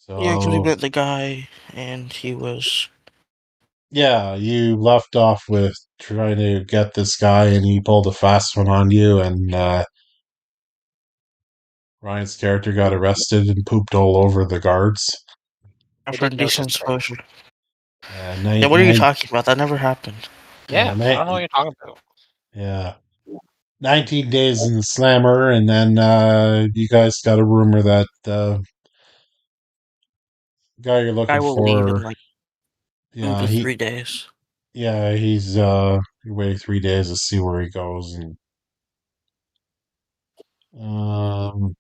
Yeah, because we So met the guy, and he was... yeah, you left off with trying to get this guy, and he pulled a fast one on you, and Ryan's character got arrested and pooped all over the guards. I After didn't know indecent this part. exposure. Yeah, Yeah, what are you talking about? That never happened. Yeah, yeah, I don't know what you're talking about. yeah. 19 days in the slammer, and then you guys got a rumor that guy you're Guy looking will leave in for, like 2 yeah, to 3 days. he's waiting 3 days to see where he goes, and um,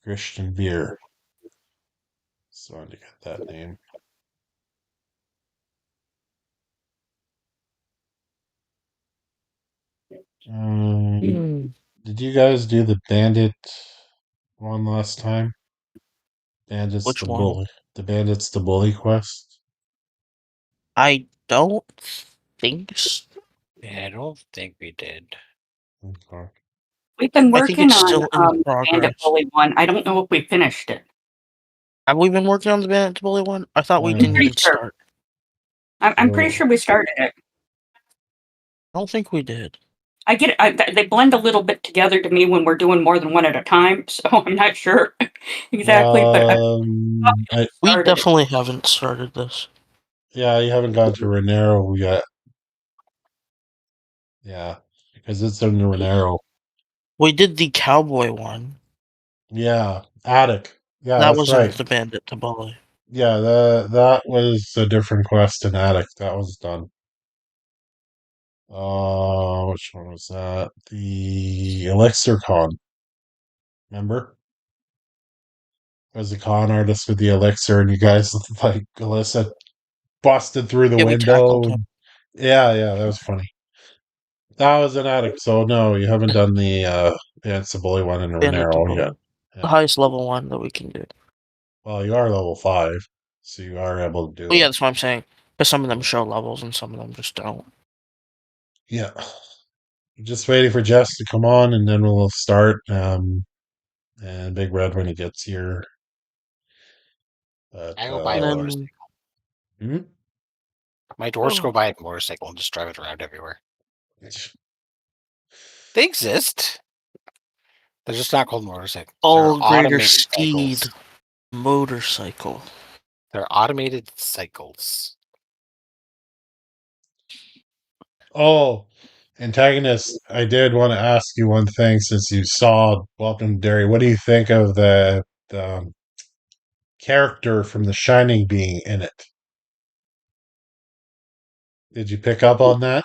Christian Beer. Starting to get that name. Hmm. Did you guys do the bandit one last time? Bandits Which the one? bully. The bandits the bully quest. I don't think so. Yeah, I don't think we did. Okay. We've been I think working it's on still in the Bandit progress. Bully one. I don't know if we finished it. Have we been working on the Bandit Bully one? I thought we didn't Pretty even sure. start. I'm pretty sure we started it. I don't think we did. They blend a little bit together to me when we're doing more than one at a time, so I'm not sure exactly. But We started it. definitely haven't started this. Yeah, you haven't gone to Renero yet. Yeah, because it's in Renero. We did the cowboy one. Yeah, attic. Yeah, That that's right. wasn't the Bandit to Bully. Yeah, that was a different quest in attic. That was done. Which one was that? The Elixir Con. Remember? Was a con artist with the elixir, and you guys like Alyssa busted through the Yeah, we tackled window. him. Yeah, that was funny. That was an addict. So no, you haven't done the Bully one in Bandit to Renero yet. Bully. The Yeah. highest level one that we can do. Well, you are level 5, so you are able to do Well, yeah, it. that's what I'm saying. Because some of them show levels and some of them just don't. Yeah. Just waiting for Jess to come on, and then we'll start. And Big Red when he gets here. But I go buy a And motorcycle. hmm? My dwarves go buy a motorcycle and just drive it around everywhere. They exist. They're just not called motorcycles. all They're greater automated steed cycles. motorcycle. They're automated cycles. Oh, antagonist, I did want to ask you one thing since you saw Welcome to Derry. What do you think of the character from The Shining being in it? Did you pick up on that?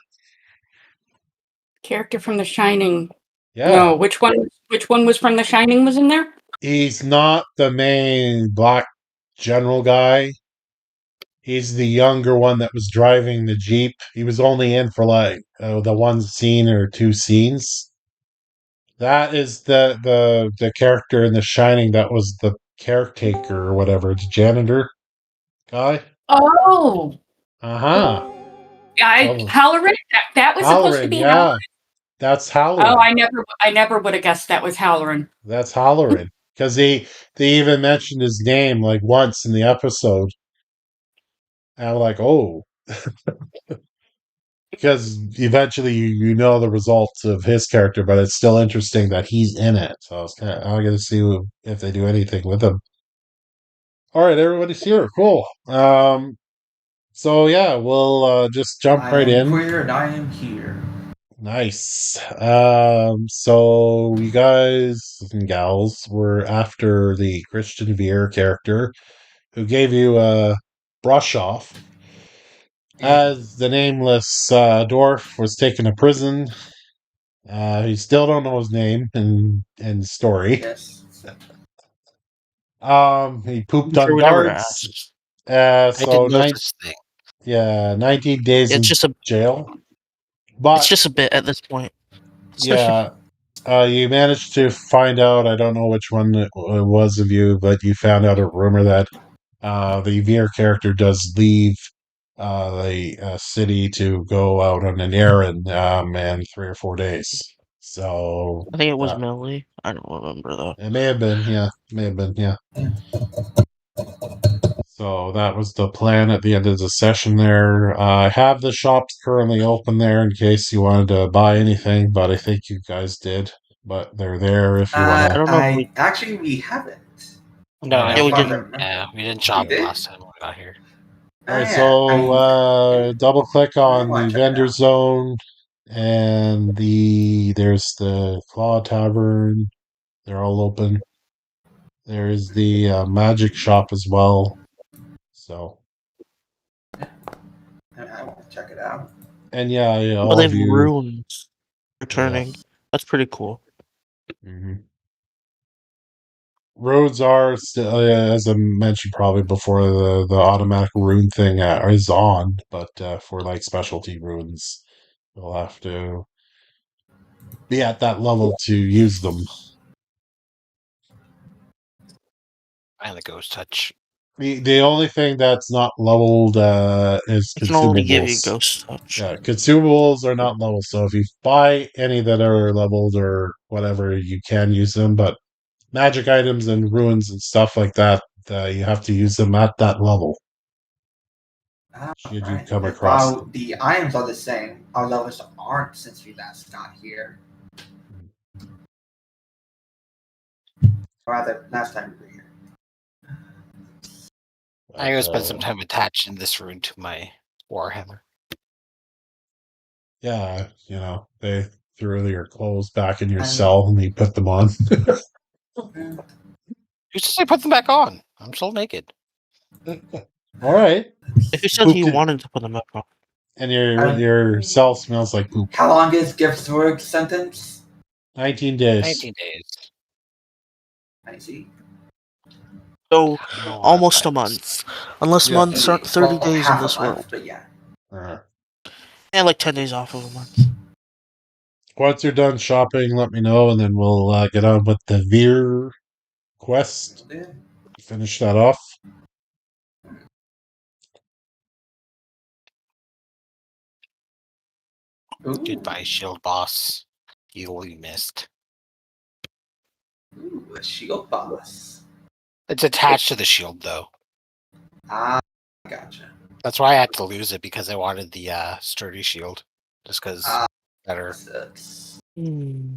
Character from The Shining. Yeah. No, which one? Which one was from The Shining? Was in there? He's not the main black general guy. He's the younger one that was driving the Jeep. He was only in for like the one scene or two scenes. That is the character in The Shining that was the caretaker or whatever, the janitor guy. Oh, Uh-huh. So Halloran. That was supposed to Halloran, be Halloran. yeah. That's Oh, Halloran. I never would have guessed that was Halloran. That's Halloran. Because they even mentioned his name like once in the episode. And I'm like, oh. Because eventually you know the results of his character, but it's still interesting that he's in it. So I was kind of, I'm going to see if they do anything with him. All right, everybody's here. Cool. So yeah, we'll just jump I right am in. queer and I am here. Nice. So you guys and gals were after the Christian Vier character who gave you a brush off as the nameless dwarf was taken to prison. You still don't know his name in the story. Yes. He pooped I'm sure on we never guards. asked. I So didn't know such a thing. 19 days It's in just a jail. it's But just a bit at this point. yeah, you managed to find out. I don't know which one it was of you, but you found out a rumor that the Veer character does leave the city to go out on an errand in 3 or 4 days. So I think it was melee. I don't remember though. it may have been, yeah. So that was the plan at the end of the session there. I have the shops currently open there in case you wanted to buy anything, but I think you guys did. But they're there if you want I to. don't know if we. Actually, we haven't. No, Alright. Yeah, we If I didn't. remember. Yeah, we didn't shop did? last time we got here. Alright, yeah. so double click on wanna the check it vendor out. zone and there's the Claw Tavern. They're all open. There's the magic shop as well. So I want to check it out. and yeah, Oh, all they of have you. runes returning. That's pretty cool. Mm-hmm. Roads are still, as I mentioned probably before, the automatic rune thing is on, but for like specialty runes, you'll have to be at that level to use them. And the ghost touch. The only thing that's not leveled is It can only give you consumables. ghost touch. Yeah, consumables are not leveled, so if you buy any that are leveled or whatever, you can use them. But magic items and runes and stuff like that, you have to use them at that level. Should you come across While the items are the same, our levels aren't since we last got here. Or rather, last time we were here. I'm gonna spend some time attaching this rune to my Warhammer. Yeah, they threw your clothes back in your cell and you put them on. Who says I put them back on? I'm still naked. All right. If you said Pooped you it. wanted to put them back on. And your cell smells like poop. How long is Gift's work sentence? 19 days. 19 days. I see. So No, almost a I'm month, unless Yeah. months aren't 30 days in half this a month, world. But yeah. And like 10 days off of a month. Once you're done shopping, let me know, and then we'll get on with the Veer quest. Finish that off. Goodbye, shield boss. You missed. Ooh, a shield boss. It's attached to the shield, though. Ah, gotcha. That's why I had to lose it, because I wanted the sturdy shield. Just because better. Hmm.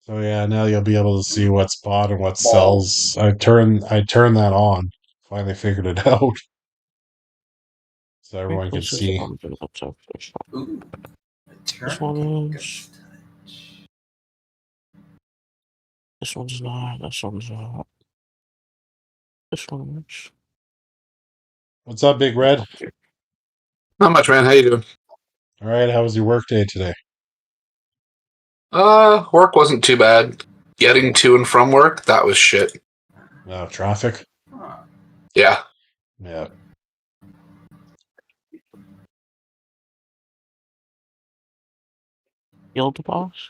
So yeah, now you'll be able to see what's bought and what sells. I turned that on. Finally figured it out. So everyone can see. Ooh. This one is. This one's not. This one's not. This one is. What's up, Big Red? Not much, man. How you doing? All right, how was your work day today? Work wasn't too bad. Getting to and from work, that was shit. Traffic? Yeah. Yeah. Guild boss?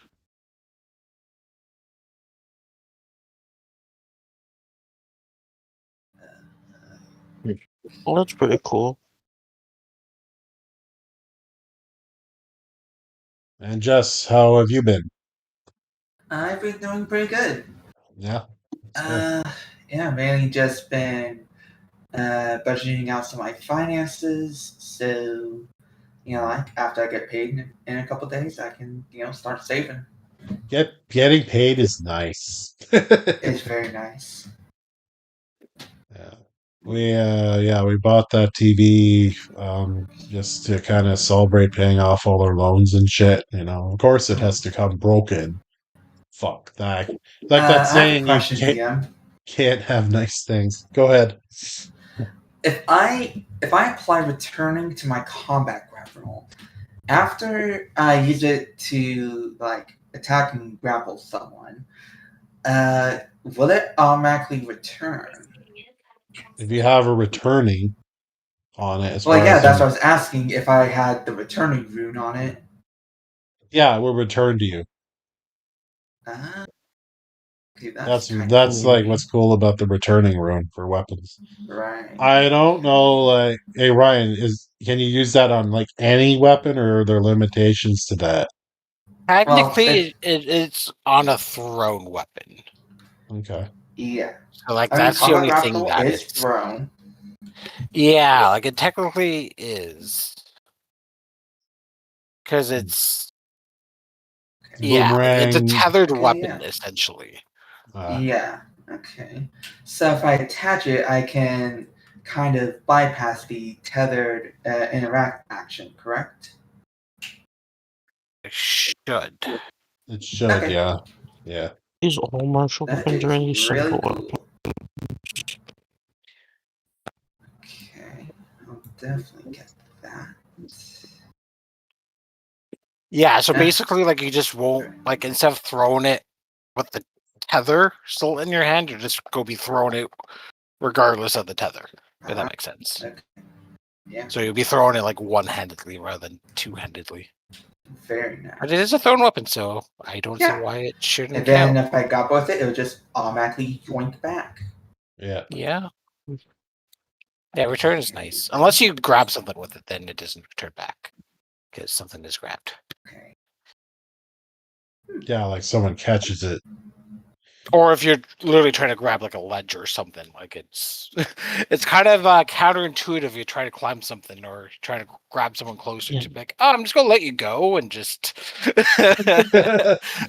Well, that's pretty cool. And Jess, how have you been? I've been doing pretty good. Yeah. Yeah, mainly just been budgeting out some of my finances. So, like after I get paid in a couple days, I can, start saving. Getting paid is nice. It's very nice. Yeah. We bought that TV just to kind of celebrate paying off all our loans and shit. Of course, it has to come broken. Fuck that. Like that saying, I have a question, you can't have nice things. Go ahead. If I apply returning to my combat grapple, after I use it to attack and grapple someone, will it automatically return? If you have a returning on it, that's what I was asking. If I had the returning rune on it, yeah, it will return to you. Okay, That's cool. like what's cool about the returning rune for weapons. Right. I don't know, hey Ryan, can you use that on like any weapon, or are there limitations to that? Technically, it's on a thrown weapon. Okay. Yeah. So, like, I mean, that's the combat only thing grapple that is it's. thrown. Yeah, like, it technically is. Because it's. Yeah, like, it's a Boomerang. tethered Okay, weapon, yeah. essentially. Yeah. Okay. So if I attach it, I can kind of bypass the tethered interact action, correct? It should. It should, Okay. yeah. Yeah. These all martial That weapons is are any really simple cool. weapons. Okay. I'll definitely get that. Yeah, so basically, like, you just won't, like, instead of throwing it with the tether still in your hand, you just go be throwing it regardless of the tether, if that makes sense. Okay. Yeah. So you'll be throwing it, like, one-handedly rather than two-handedly. Very nice. But it is a thrown weapon, so I don't see Yeah. why it shouldn't And then count. if I got both it, it'll just automatically yoink back. Yeah. Yeah. Yeah, return is nice. Unless you grab something with it, then it doesn't return back. Because something is grabbed. Okay. Yeah, like someone catches it. Or if you're literally trying to grab like a ledge or something, like it's it's kind of counterintuitive. You try to climb something or try to grab someone closer to be like, oh, I'm just gonna let you go and just.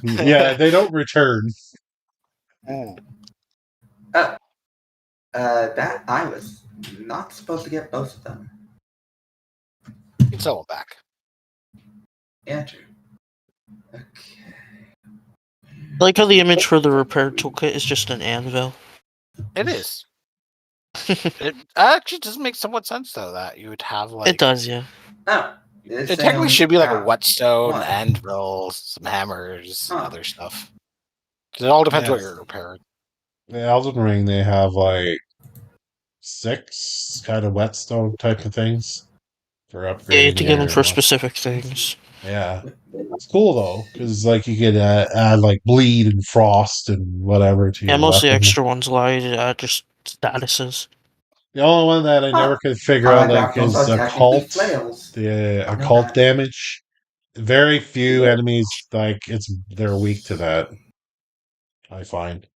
Yeah, they don't return. Oh. That I was not supposed to get both of them. You can sell it back. Yeah, true. Okay. I like how the image for the repair toolkit is just an anvil. It is. It actually does make somewhat sense though that you would have like. It does, yeah. Oh. It technically should be like a whetstone, What? anvil, some hammers, other stuff. It all depends what you're repairing. The Elden Ring, they have like 6 kind of whetstone type of things for upgrading. Yeah, you have to get them for your- specific things. Yeah. It's cool though, because like you could add like bleed and frost and whatever to Yeah, your most of the weapon. extra ones lie just statuses. The only one that I never could figure out like is occult. The occult damage. Very few enemies like they're weak to that. I find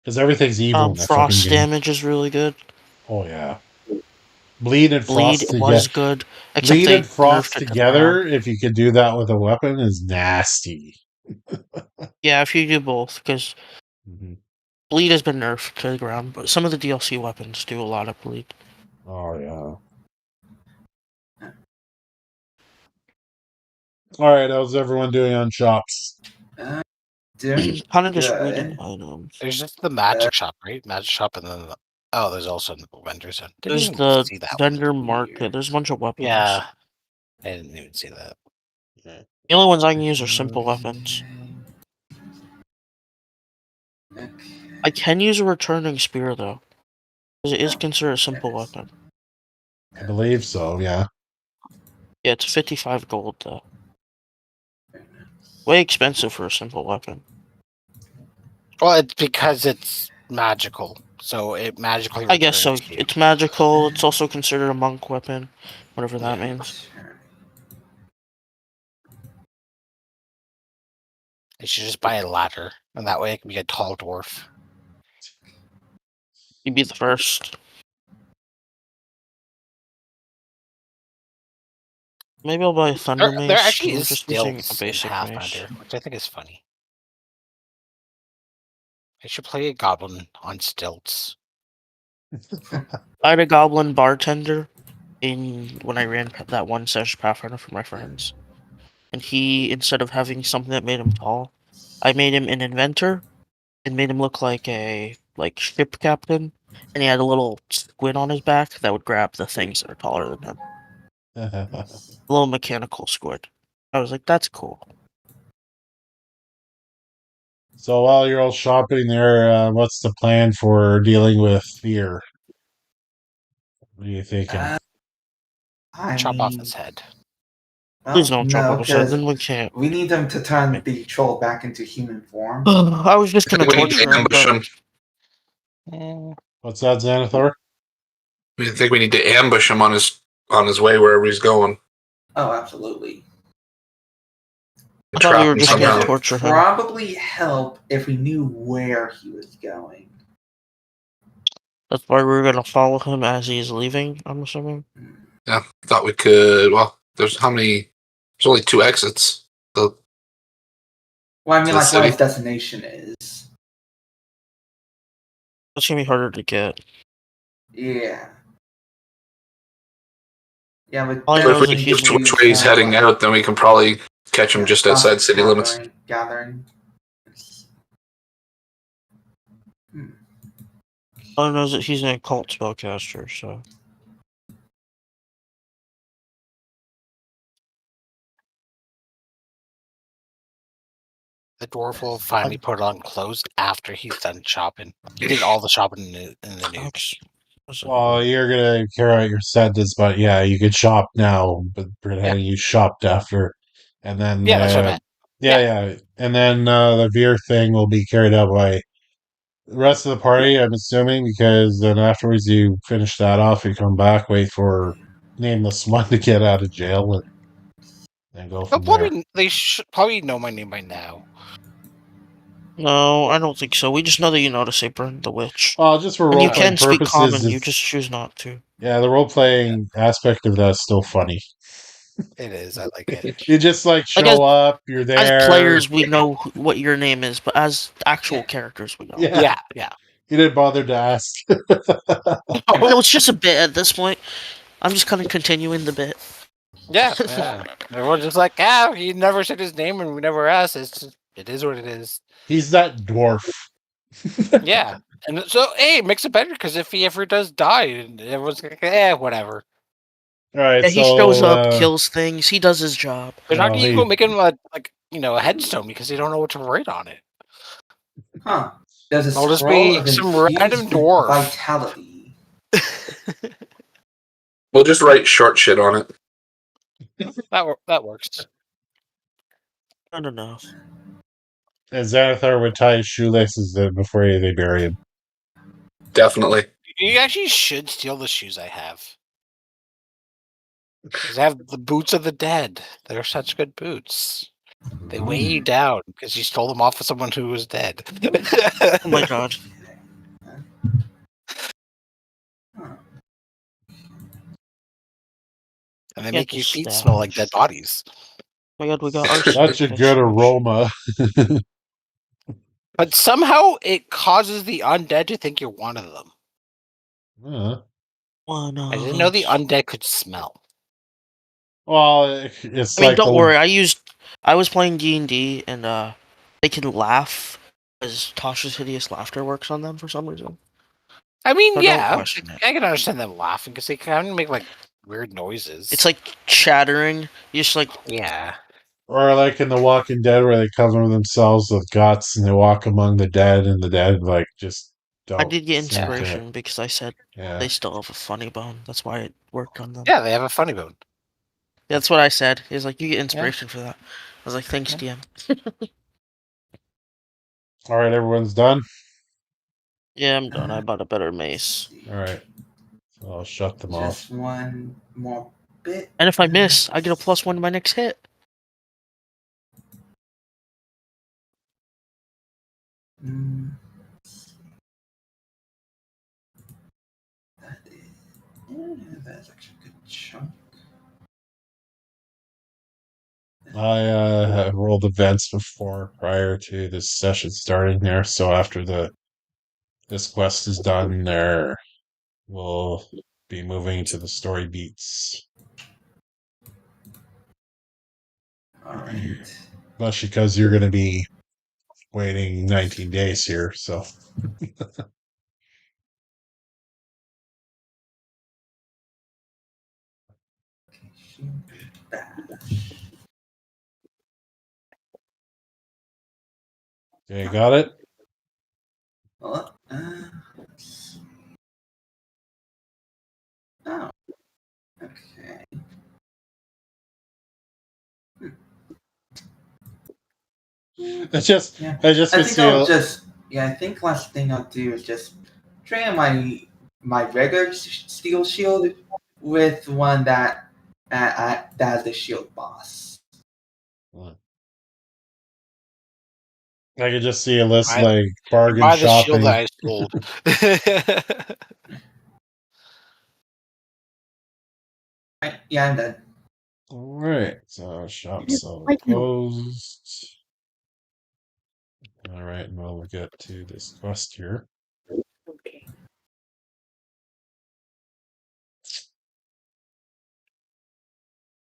because everything's evil in that fucking Frost game. damage is really good. Oh yeah, bleed and frost was good. Except bleed they and frost nerfed it together. If you could do that with a weapon, is nasty. Yeah, if you do both, because bleed has been nerfed to the ground, but some of the DLC weapons do a lot of bleed. Oh yeah. All right, how's everyone doing on shops? Doing kind of just good. reading items. There's just the magic shop, right? Magic shop, and then there's also the vendor zone. There's the vendor market. There's a bunch of weapons. Yeah, I didn't even see that. The only ones I can use are simple weapons. Okay. I can use a returning spear though, because it is considered a simple weapon. I believe so. Yeah. Yeah, it's 55 gold though. Way expensive for a simple weapon. Well, it's because it's magical, so it magically. I guess so. It's magical. It's also considered a monk weapon, whatever that means. You should just buy a ladder, and that way it can be a tall dwarf. You'd be the first. Maybe I'll buy a thunder mace. There actually I'm is just still using a basic Pathfinder, mace. which I think is funny. I should play a goblin on stilts. I had a goblin bartender when I ran that one session Pathfinder for my friends. And he, instead of having something that made him tall, I made him an inventor and made him look like a ship captain. And he had a little squid on his back that would grab the things that are taller than him. A little mechanical squid. I was like, that's cool. So while you're all shopping there, what's the plan for dealing with fear? What are you thinking? Chop off his head. Please don't chop off his head, then we can't. We need them to turn the troll back into human form. I was just gonna torture him, him. What's that, Xanathar? I think we need to ambush him on his way wherever he's going. Oh, absolutely. I thought we trap were him just I guess gonna somehow. it would torture him. probably help if we knew where he was going. That's why we were gonna follow him as he's leaving, I'm assuming. Yeah, thought we could. Well, there's how many? There's only 2 exits. The Well, I mean, To the like, what city? his destination is. That's gonna be harder to get. Yeah. Yeah, but All I then know if is we that we he's could know in which use way he's heading like, out, then we can probably catch him just outside city limits. gathering. Hmm. all I know is that he's an occult spellcaster, so The dwarf will finally put on clothes after he's done shopping. He did all the shopping in the nukes. Well, you're gonna carry out your sentence, but yeah, you could shop now, but pretending you shopped after, and then Yeah, that's what I meant. yeah, and then the veer thing will be carried out by the rest of the party. I'm assuming because then afterwards you finish that off, you come back, wait for nameless one to get out of jail, and go They'll from there. probably they should probably know my name by now. no, I don't think so. We just know that you know to say burn the witch. Well, just for And you role playing can speak purposes, common, you just choose not to. yeah, the role playing aspect of that's still funny. It is. I like it. You just like Like as show up, you're as there. players, we know what your name is, but as actual characters, we don't. Yeah. Yeah. You didn't bother to ask. No, it's just a bit at this point. I'm just kind of continuing the bit. Yeah. Everyone's just like, he never said his name and we never asked. It is what it is. He's that dwarf. Yeah. And so, hey, it makes it better because if he ever does die, everyone's like, whatever. All right, Yeah, so he shows up, kills things, he does his job. They're not well, going to go make him a headstone because they don't know what to write on it. Huh. There's a I'll just scroll be of some infused random dwarf. vitality. We'll just write short shit on it. That works. I don't know. and Xanathar would tie his shoelaces before they bury him. Definitely. You actually should steal the shoes I have. Because I have the boots of the dead. They're such good boots. They weigh you down because you stole them off of someone who was dead. Oh my god. And they Yeah, make your just feet stash. smell like dead bodies. Oh my god, we got our Such a good aroma. But somehow it causes the undead to think you're one of them. One I of didn't know the us. undead could smell. Well, it's I mean, like don't worry. I was playing D&D, and they can laugh because Tasha's hideous laughter works on them for some reason. I mean, So don't yeah, question it. I can understand them laughing because they kind of make like weird noises. It's like chattering. You just like yeah, Or like in The Walking Dead, where they cover themselves with guts and they walk among the dead, and the dead like just don't. I did get seem to- inspiration because I said Yeah. they still have a funny bone. That's why it worked on them. yeah, they have a funny bone. That's what I said. He's like, you get inspiration for that. I was like, thanks, DM. All right, everyone's done. Yeah, I'm done. I bought a better mace. All right, so I'll shut them off. Just one more bit. And if I miss, I get a +1 to my next hit. That's actually a good chunk. I rolled events before prior to this session starting there, so after this quest is done, there we'll be moving to the story beats. All right. Especially because you're going to be waiting 19 days here, so. Okay, got it? Let's see. Oh. Okay. I just Yeah. I I think I'll just. Yeah, I think last thing I'll do is just train my regular steel shield with one that has the shield boss. I could just see a list I- like bargain Buy the shield shopping. that I sold. Yeah, I'm dead. All right, so shop sell Like you. closed. All right, and we'll get to this quest here. Okay.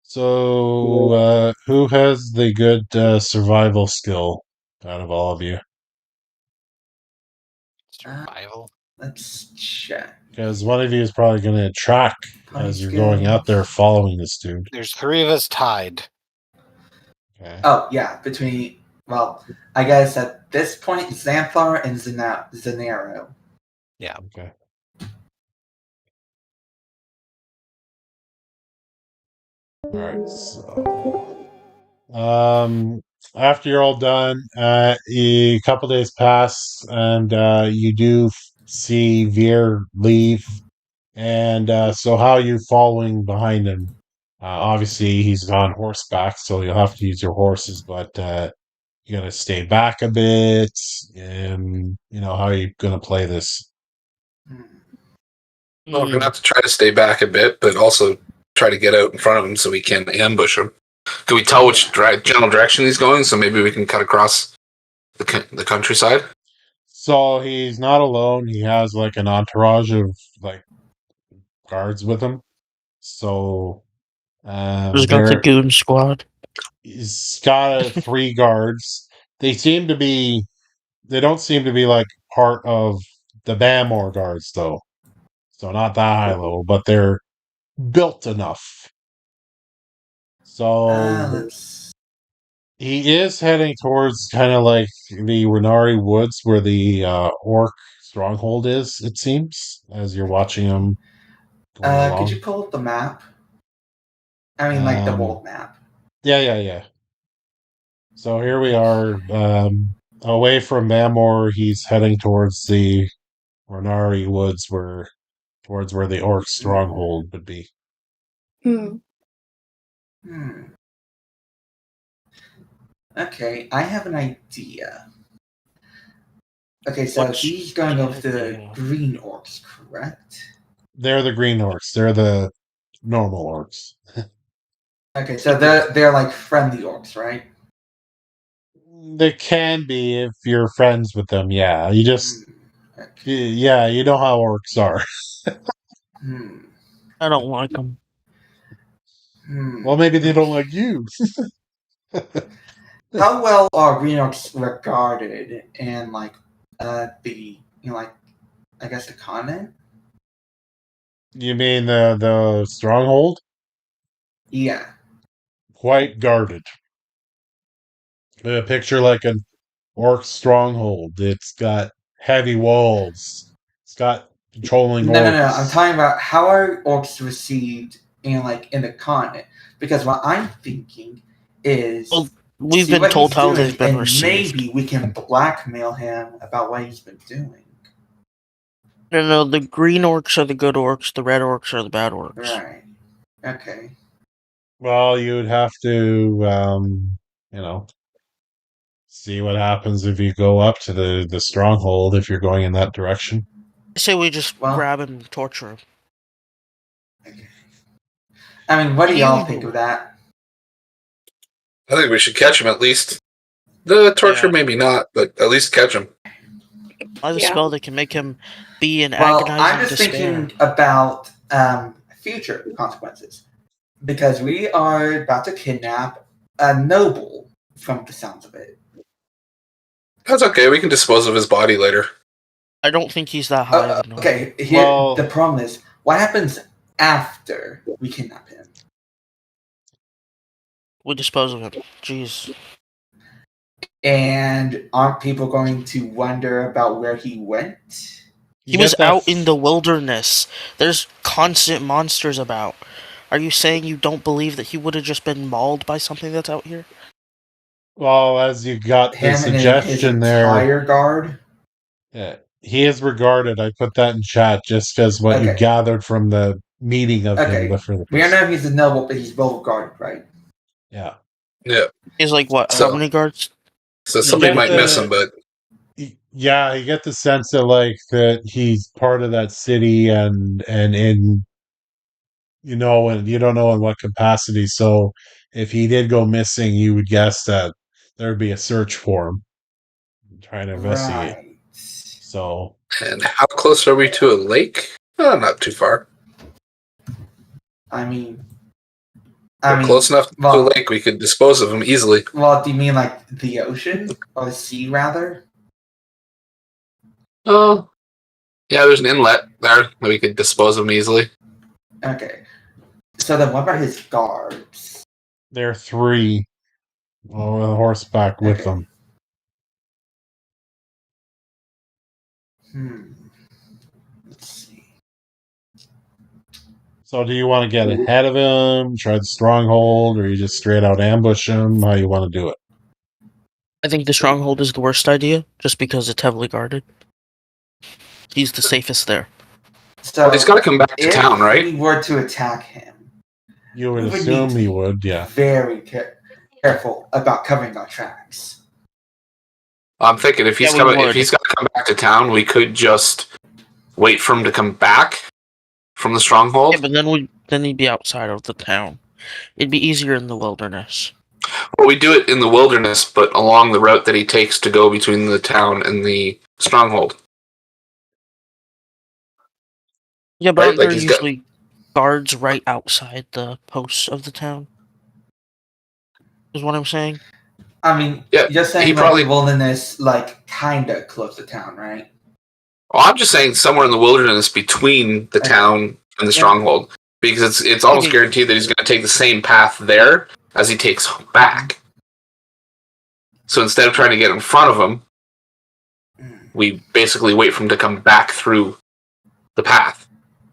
So, who has the good survival skill out of all of you? Survival. Let's check. Because one of you is probably going to track as you're going out there following this dude. There's 3 of us tied. Okay. Oh, yeah, between, well, I guess at this point, Xanthar and Zanero. Yeah. Okay. All right. So, after you're all done, a couple days pass, and you do see Veer leave. And so, how are you following behind him? Obviously, he's on horseback, so you'll have to use your horses, but you gotta stay back a bit. And how are you gonna play this? Hmm. Well, we're gonna have to try to stay back a bit, but also try to get out in front of him so we can ambush him. Can we tell which general direction he's going? So maybe we can cut across the countryside. So he's not alone. He has like an entourage of like guards with him. So Who's got the goon squad? he's got 3 guards. They seem to be. They don't seem to be like part of the Bamor guards though. So not that high level, but they're built enough. So Let's. he is heading towards kind of like the Renari Woods where the orc stronghold is, it seems, as you're watching him going Could you along. pull up the map? I mean, like the world map. Yeah. So here we are, away from Mamor. He's heading towards the Renari Woods, towards where the orc stronghold would be. Hmm. Okay, I have an idea. Okay, so he's going over to the green orcs, correct? They're the green orcs. They're the normal orcs. Okay, so they're like friendly orcs, right? They can be if you're friends with them. Yeah, you just Okay. yeah, you know how orcs are. I don't like them. Well, maybe they don't like you. How well are green orcs regarded in like the like I guess the continent? You mean the stronghold? Yeah. Quite guarded. Picture like an orc stronghold. It's got heavy walls. It's got patrolling No. orcs. I'm talking about how are orcs received in the continent? Because what I'm thinking is we've see been what told he's how doing, they've been and received. maybe we can blackmail him about what he's been doing. No, the green orcs are the good orcs, the red orcs are the bad orcs. Right. Okay. Well, you'd have to, see what happens if you go up to the stronghold if you're going in that direction. I say we just grab him and torture him. Okay. I mean, what do y'all think of that? I think we should catch him at least. The torture, maybe not, but at least catch him. By the spell that can make him be in Well, agonizing I'm just despair. thinking about future consequences. Because we are about to kidnap a noble, from the sounds of it. That's okay. We can dispose of his body later. I don't think he's that high of a noble. Okay, the problem is, what happens after we kidnap him? We dispose of him. Jeez. And aren't people going to wonder about where he went? He was out in the wilderness. There's constant monsters about. Are you saying you don't believe that he would have just been mauled by something that's out here? Well, as you got the Him suggestion and his there, entire guard. Yeah, he is regarded. I put that in chat just because what you gathered from the meeting of him. We don't know if he's a noble, but he's well regarded, right? Yeah. Yeah. He's like what? How many guards? So somebody get might miss him, but Yeah, you get the sense that like that he's part of that city and in and you don't know in what capacity. So if he did go missing, you would guess that there'd be a search for him, trying to investigate. Right. So and how close are we to a lake? Not too far. I mean, We're close enough to a well, lake. We could dispose of him easily. well, do you mean like the ocean or the sea rather? Oh, yeah. There's an inlet there that we could dispose of him easily. Okay. So then, what about his guards? there are three on horseback with Okay. them. Let's see. So do you want to get ahead of him, try the stronghold, or you just straight out ambush him? How you want to do it? I think the stronghold is the worst idea, just because it's heavily guarded. He's the safest there. So Well, he's got to come back to if town, right? we were to attack him, You would we would assume need to he be would, yeah. very careful about covering our tracks. I'm thinking if he's Yeah, we coming, if would. he's got to come back to town, we could just wait for him to come back from the stronghold. Yeah, but then he'd be outside of the town. It'd be easier in the wilderness. Well, we do it in the wilderness, but along the route that he takes to go between the town and the stronghold. Yeah, but Right, aren't like there he's got- usually guards right outside the posts of the town? Is what I'm saying. I mean, Yeah, you're saying he like probably- the wilderness, like kinda close to town, right? Well, I'm just saying somewhere in the wilderness between the town and the stronghold, because it's almost Okay. guaranteed that he's going to take the same path there as he takes back. So instead of trying to get in front of him, we basically wait for him to come back through the path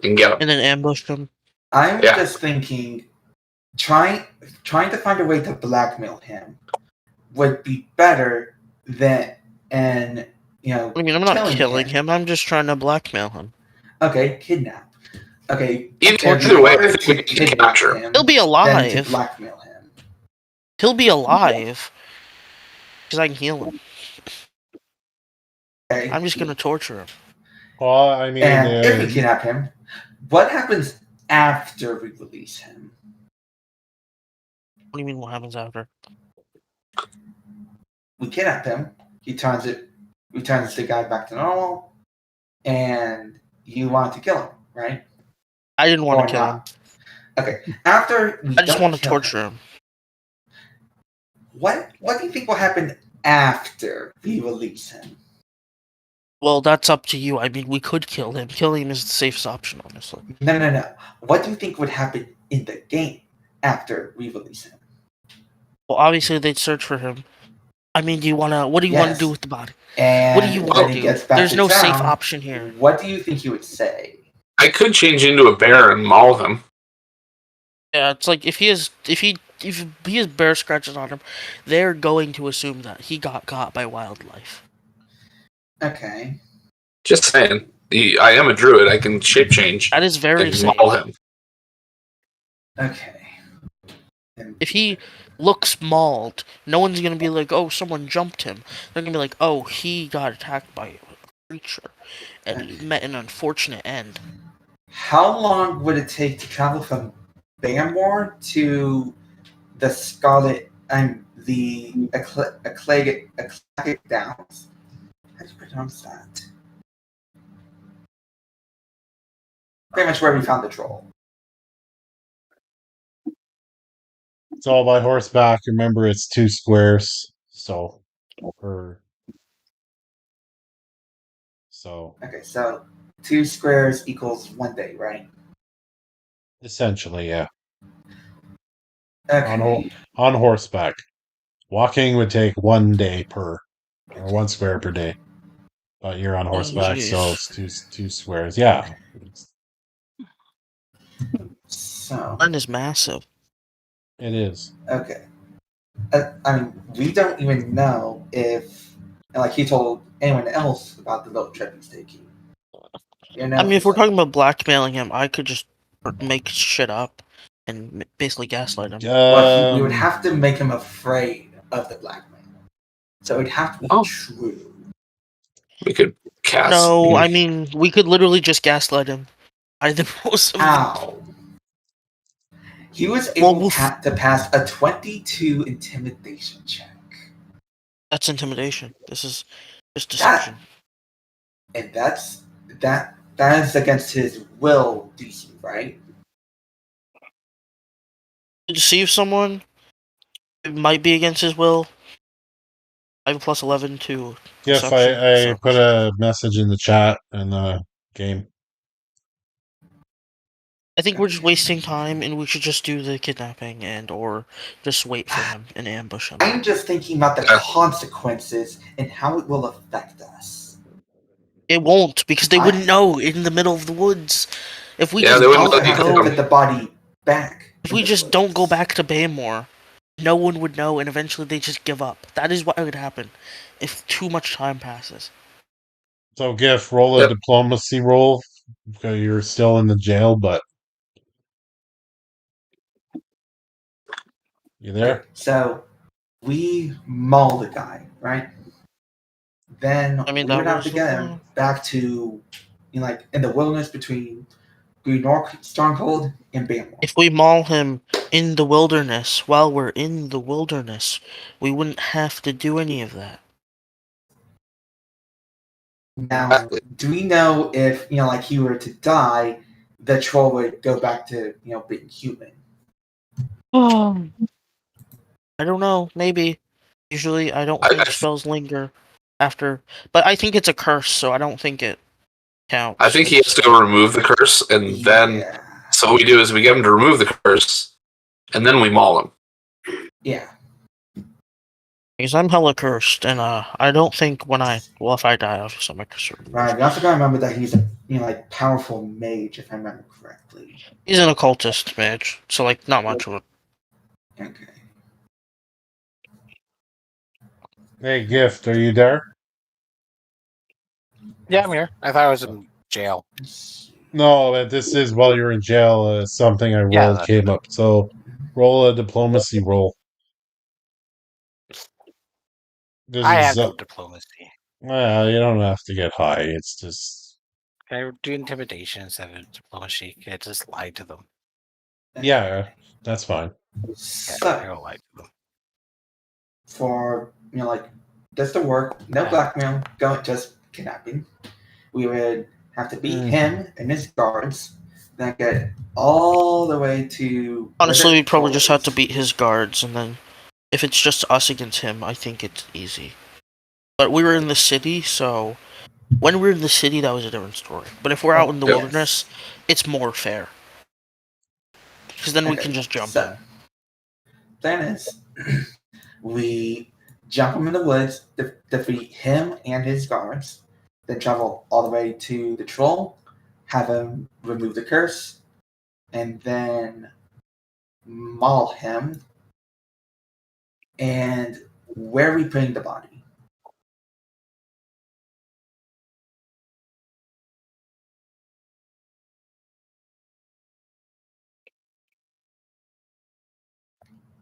and get him. And then ambush them. I'm Yeah. just thinking, trying to find a way to blackmail him would be better than I mean, I'm not killing him. I'm just trying to blackmail him. Okay, kidnap. Okay, Either way, I think we need to capture him. He'll be Then to alive. blackmail him. He'll be alive. Because I can heal him. Okay. I'm just gonna torture him. Well, I mean, And if we kidnap him, what happens after we release him? What do you mean? What happens after? We kidnap him. He turns the guy back to normal, and you want to kill him, right? I didn't want Or to kill him. not. Okay. After we I just don't want to kill torture him. What do you think will happen after we release him? Well, that's up to you. I mean, we could kill him. Killing him is the safest option, honestly. No. What do you think would happen in the game after we release him? Well, obviously they'd search for him. I mean, what do you want to do with the body? And What do you when want he to do? gets back There's to no safe town, option here. What do you think he would say? I could change into a bear and maul him. Yeah, it's like if he has bear scratches on him, they're going to assume that he got caught by wildlife. Okay. Just saying. I am a druid. I can shape change That is very and safe. maul him. Okay. If he looks mauled, no one's gonna be like, "Oh, someone jumped him." They're gonna be like, "Oh, he got attacked by a creature, and he met an unfortunate end." How long would it take to travel from Bangor to the Scarlet and the Eclectic Downs? How do you pronounce that? Pretty much where we found the troll. it's all by horseback. Remember, it's 2 squares. So. Okay, so 2 squares equals 1 day, right? Essentially, yeah. Okay. On horseback. Walking would take 1 day or 1 square per day. But you're on horseback, so jeez. it's two squares. Yeah. So Mine is massive. It is. okay. I mean, we don't even know if, like, he told anyone else about the little trip he's taking. You know, I mean, if we're talking about blackmailing him, I could just make shit up and basically gaslight him. well, we would have to make him afraid of the blackmail. So it'd have to be Oh. true. We could cast. No, I mean we could literally just gaslight him. Either most of them. How? He was Well, able to pass a 22 intimidation check. That's intimidation. This is just deception. And that is against his will DC, right? To deceive someone, it might be against his will. I have a plus 11 to Yes, deception. I put a message in the chat in the game. I think we're just wasting time, and we should just do the kidnapping or just wait for him and ambush him. I'm just thinking about the consequences and how it will affect us. It won't, because they wouldn't know in the middle of the woods. If we Yeah, just they wouldn't don't know have go, to put the body back. if we just don't go back to Baymore, no one would know, and eventually they just give up. That is what would happen if too much time passes. So, Giff, roll a Yep. diplomacy roll. Okay, you're still in the jail, but you there? Okay, so we maul the guy, right? Then I mean, we would that have to was get him back to, like in the wilderness between Green North Stronghold and Baymore. If we maul him in the wilderness while we're in the wilderness, we wouldn't have to do any of that. Now, Exactly. do we know if like he were to die, the troll would go back to being human? I don't know. Maybe. Usually, I don't I- think I- spells linger after. But I think it's a curse, so I don't think it counts. I think he has to go remove the curse, and then Yeah. so what we do is we get him to remove the curse, and then we maul him. Yeah. Because I'm hella cursed, and I don't think if I die, obviously my curse will be removed. Right. You also gotta remember that he's a like powerful mage, if I remember correctly. He's an occultist mage, so like not much of it. Okay. Hey, Gift, are you there? Yeah, I'm here. I thought I was in jail. No, this is while you're in jail. Something I rolled Yeah, came up. So, roll a diplomacy roll. This I is, have no diplomacy. well, you don't have to get high. It's just, Can I do intimidation instead of diplomacy? Can I just lie to them? yeah, that's fine. Yeah, So I'll lie to them. for like this to work, no blackmail, just kidnapping. We would have to beat him and his guards, then get all the way to. Honestly, we'd probably just have to beat his guards, and then if it's just us against him, I think it's easy. But we were in the city, so when we were in the city, that was a different story. But if we're out in the Yes. wilderness, it's more fair. Because then we can just jump in. Then is we jump him in the woods, defeat him and his guards, then travel all the way to the troll, have him remove the curse, and then maul him. And where are we putting the body?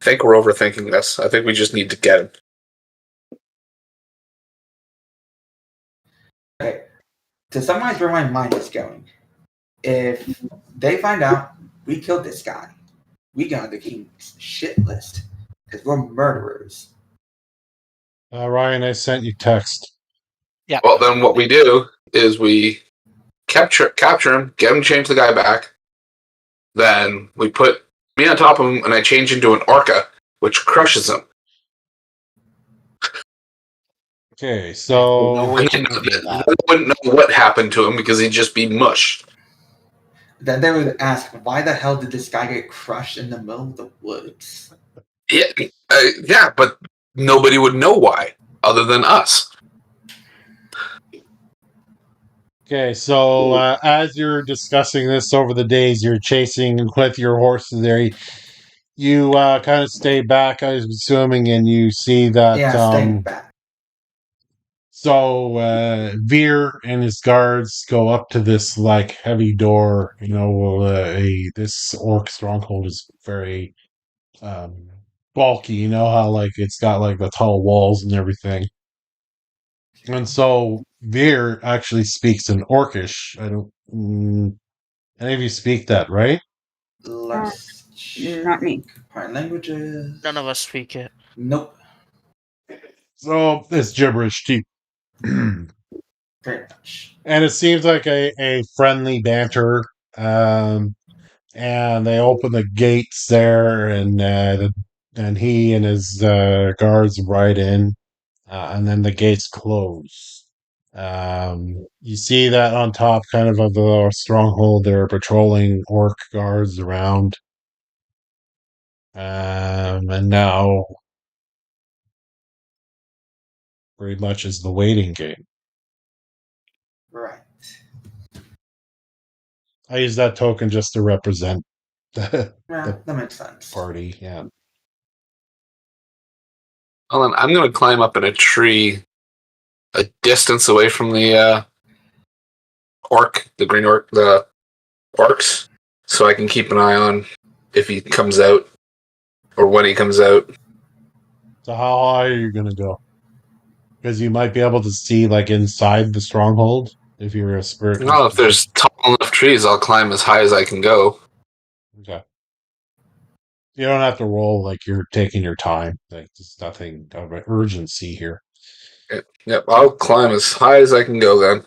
I think we're overthinking this. I think we just need to get him. Okay. To summarize where my mind is going, if they find out we killed this guy, we got the king's shit list because we're murderers. Ryan, I sent you text. Yeah. Well, then what we do is we capture him, get him to change the guy back. Then we put me on top of him, and I change into an orca, which crushes him. Okay, so No way can And we do that. they wouldn't know what happened to him because he'd just be mush. Then they would ask, why the hell did this guy get crushed in the middle of the woods? Yeah, but nobody would know why other than us. okay, so as you're discussing this over the days, you're chasing with your horses there. You kind of stay back, I was assuming, and you see that. Yeah, stay back. So Veer and his guards go up to this like heavy door. This orc stronghold is very bulky. You know how like it's got like the tall walls and everything. And so Veer actually speaks in Orcish. I don't. Any of you speak that, right? Let's Not me. Part languages. None of us speak it. Nope. So it's gibberish to you. Very much. And it seems like a friendly banter. And they open the gates there, and he and his guards ride in, and then the gates close. You see that on top, kind of the stronghold, there are patrolling orc guards around. And now, pretty much is the waiting game. Right. I use that token just to represent the Yeah, that makes sense. party. Yeah. Well, then I'm going to climb up in a tree a distance away from the green orc, the orcs, so I can keep an eye on if he comes out or when he comes out. So how high are you gonna go? Because you might be able to see like inside the stronghold if you're a spirit. Well, if there's tall enough trees, I'll climb as high as I can go. Okay. You don't have to roll like you're taking your time. Like there's nothing of an urgency here. Yep, I'll climb as high as I can go then.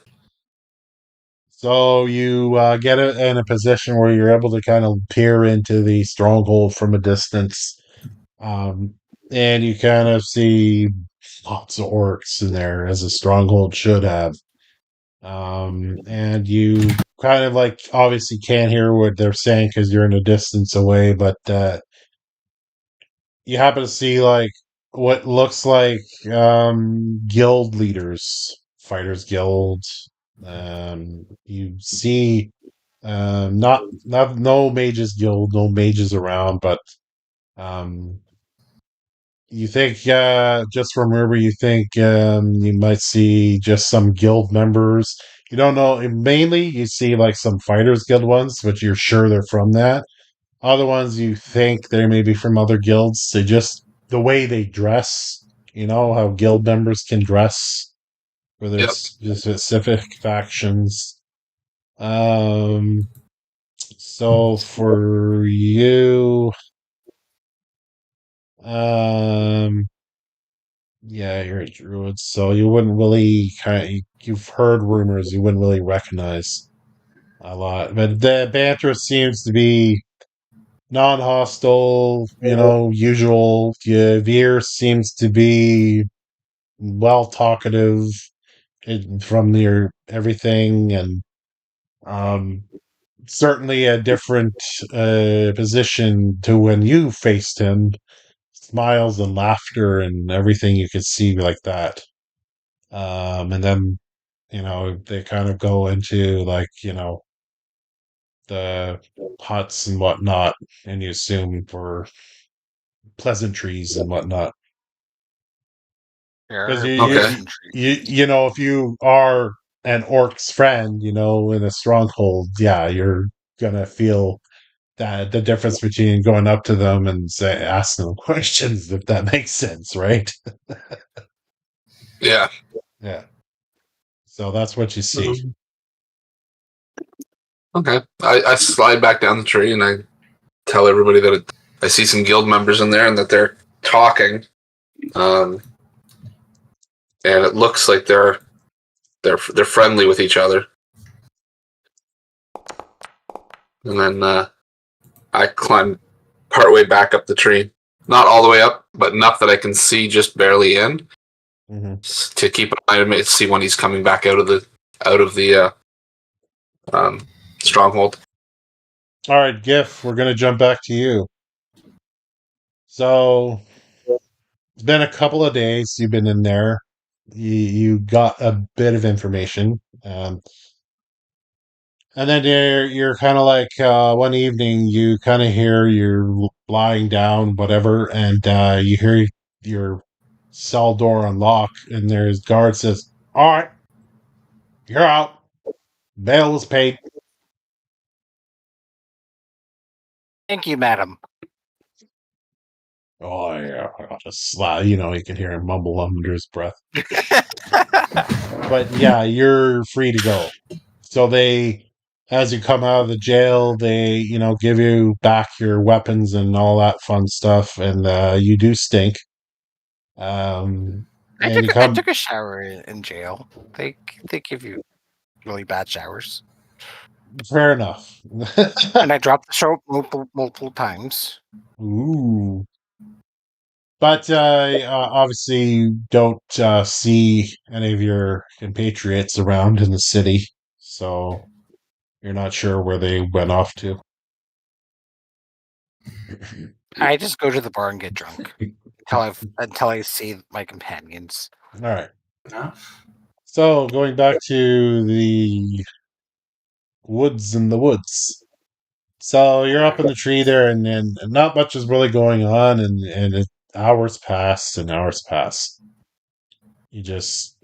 So you get it in a position where you're able to kind of peer into the stronghold from a distance, and you kind of see lots of orcs in there, as a stronghold should have. And you kind of like obviously can't hear what they're saying because you're in a distance away, but you happen to see like what looks like guild leaders, fighters guild. You see not no mages guild, no mages around, but um you think just from wherever you think you might see just some guild members. You don't know, mainly you see like some fighters guild ones, but you're sure they're from that. Other ones you think they may be from other guilds. They just the way they dress, you know how guild members can dress for their Yep. specific factions. Um, so for you, um, yeah, you're a druid, so you wouldn't really you've heard rumors, you wouldn't really recognize a lot, but the banter seems to be non-hostile, usual. Yeah, Veer seems to be well talkative from your everything, and um, certainly a different position to when you faced him. Smiles and laughter and everything you could see like that. And then, they kind of go into like, the huts and whatnot, and you assume for pleasantries and whatnot. Because Okay. if you are an orc's friend, in a stronghold, yeah, you're gonna feel that the difference between going up to them and asking them questions, if that makes sense, right? Yeah. Yeah. So that's what you see. Okay. I slide back down the tree and I tell everybody that I see some guild members in there and that they're talking. And it looks like they're friendly with each other. And then I climb partway back up the tree, not all the way up, but enough that I can see just barely in, to keep an eye on him to see when he's coming back out of the stronghold. All right, Gif, we're gonna jump back to you. So it's been a couple of days you've been in there. You got a bit of information. And then you're kind of like one evening you kind of hear you're lying down, whatever, and you hear your cell door unlock, and there's guard says, "All right, you're out. Bail was paid." Thank you, madam. Oh yeah, I'll just slap. You can hear him mumble under his breath. But yeah, you're free to go. So they, as you come out of the jail, they give you back your weapons and all that fun stuff, and you do stink. And you I come. took a shower in jail. They give you really bad showers, Fair enough. and I dropped the soap multiple times. Ooh. But obviously, you don't see any of your compatriots around in the city, so you're not sure where they went off to. I just go to the bar and get drunk until I see my companions. All right. No? So going back to the woods in the woods. So you're up in the tree there, and not much is really going on, and hours pass and hours pass. You just,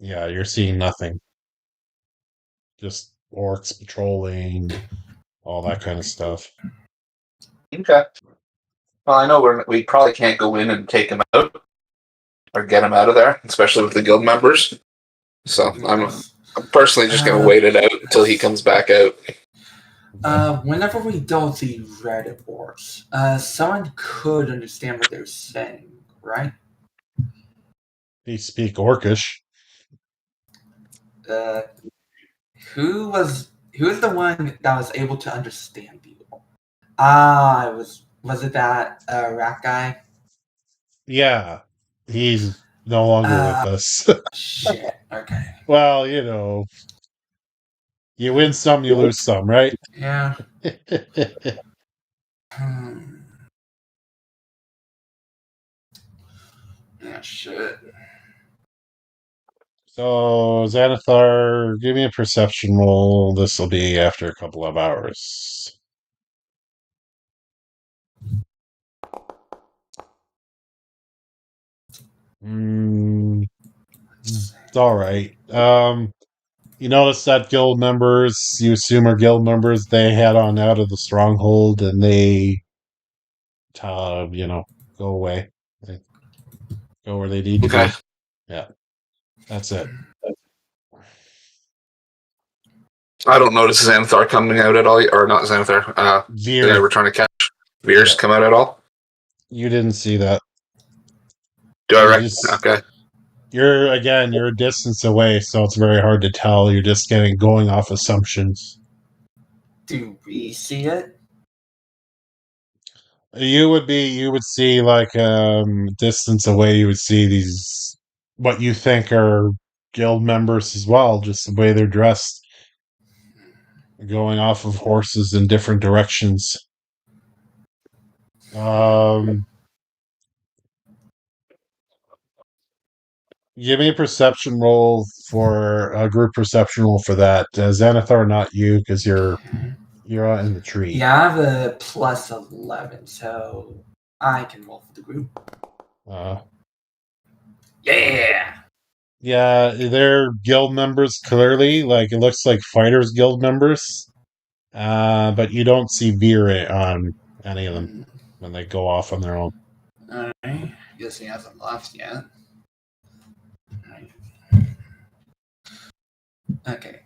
yeah, you're seeing nothing. Just orcs patrolling, all that kind of stuff. Okay. Well, I know we probably can't go in and take him out or get him out of there, especially with the guild members. So I'm personally just going to wait it out until he comes back out. Whenever we deal with the red orcs, someone could understand what they're saying, right? They speak Orcish. Who was the one that was able to understand you? Was it that rat guy? Yeah, he's no longer with us. Shit. Okay. Well, you win some, you lose some, right? Yeah. Yeah. Shit. So, Xanathar, give me a perception roll. This will be after a couple of hours. It's all right. You notice that guild members, you assume are guild members, they head on out of the stronghold and they, go away. They go where they need to be. Yeah, that's it. I don't notice Xanathar coming out at all, or not Xanathar. The guy Veer, we're trying to catch. Veers come out at all. you didn't see that. Do I You reckon? just, Okay. you're a distance away, so it's very hard to tell. You're just going off assumptions. Do we see it? You would see like distance away. You would see these what you think are guild members as well, just the way they're dressed, going off of horses in different directions. Give me a perception roll for a group perception roll for that. Xanathar, not you, because you're out in the tree. Yeah, I have a plus 11, so I can roll for the group. Yeah. Yeah, they're guild members, clearly. Like, it looks like fighters guild members. But you don't see Veer on any of them when they go off on their own. Alright. Guess he hasn't left yet. Right. Okay.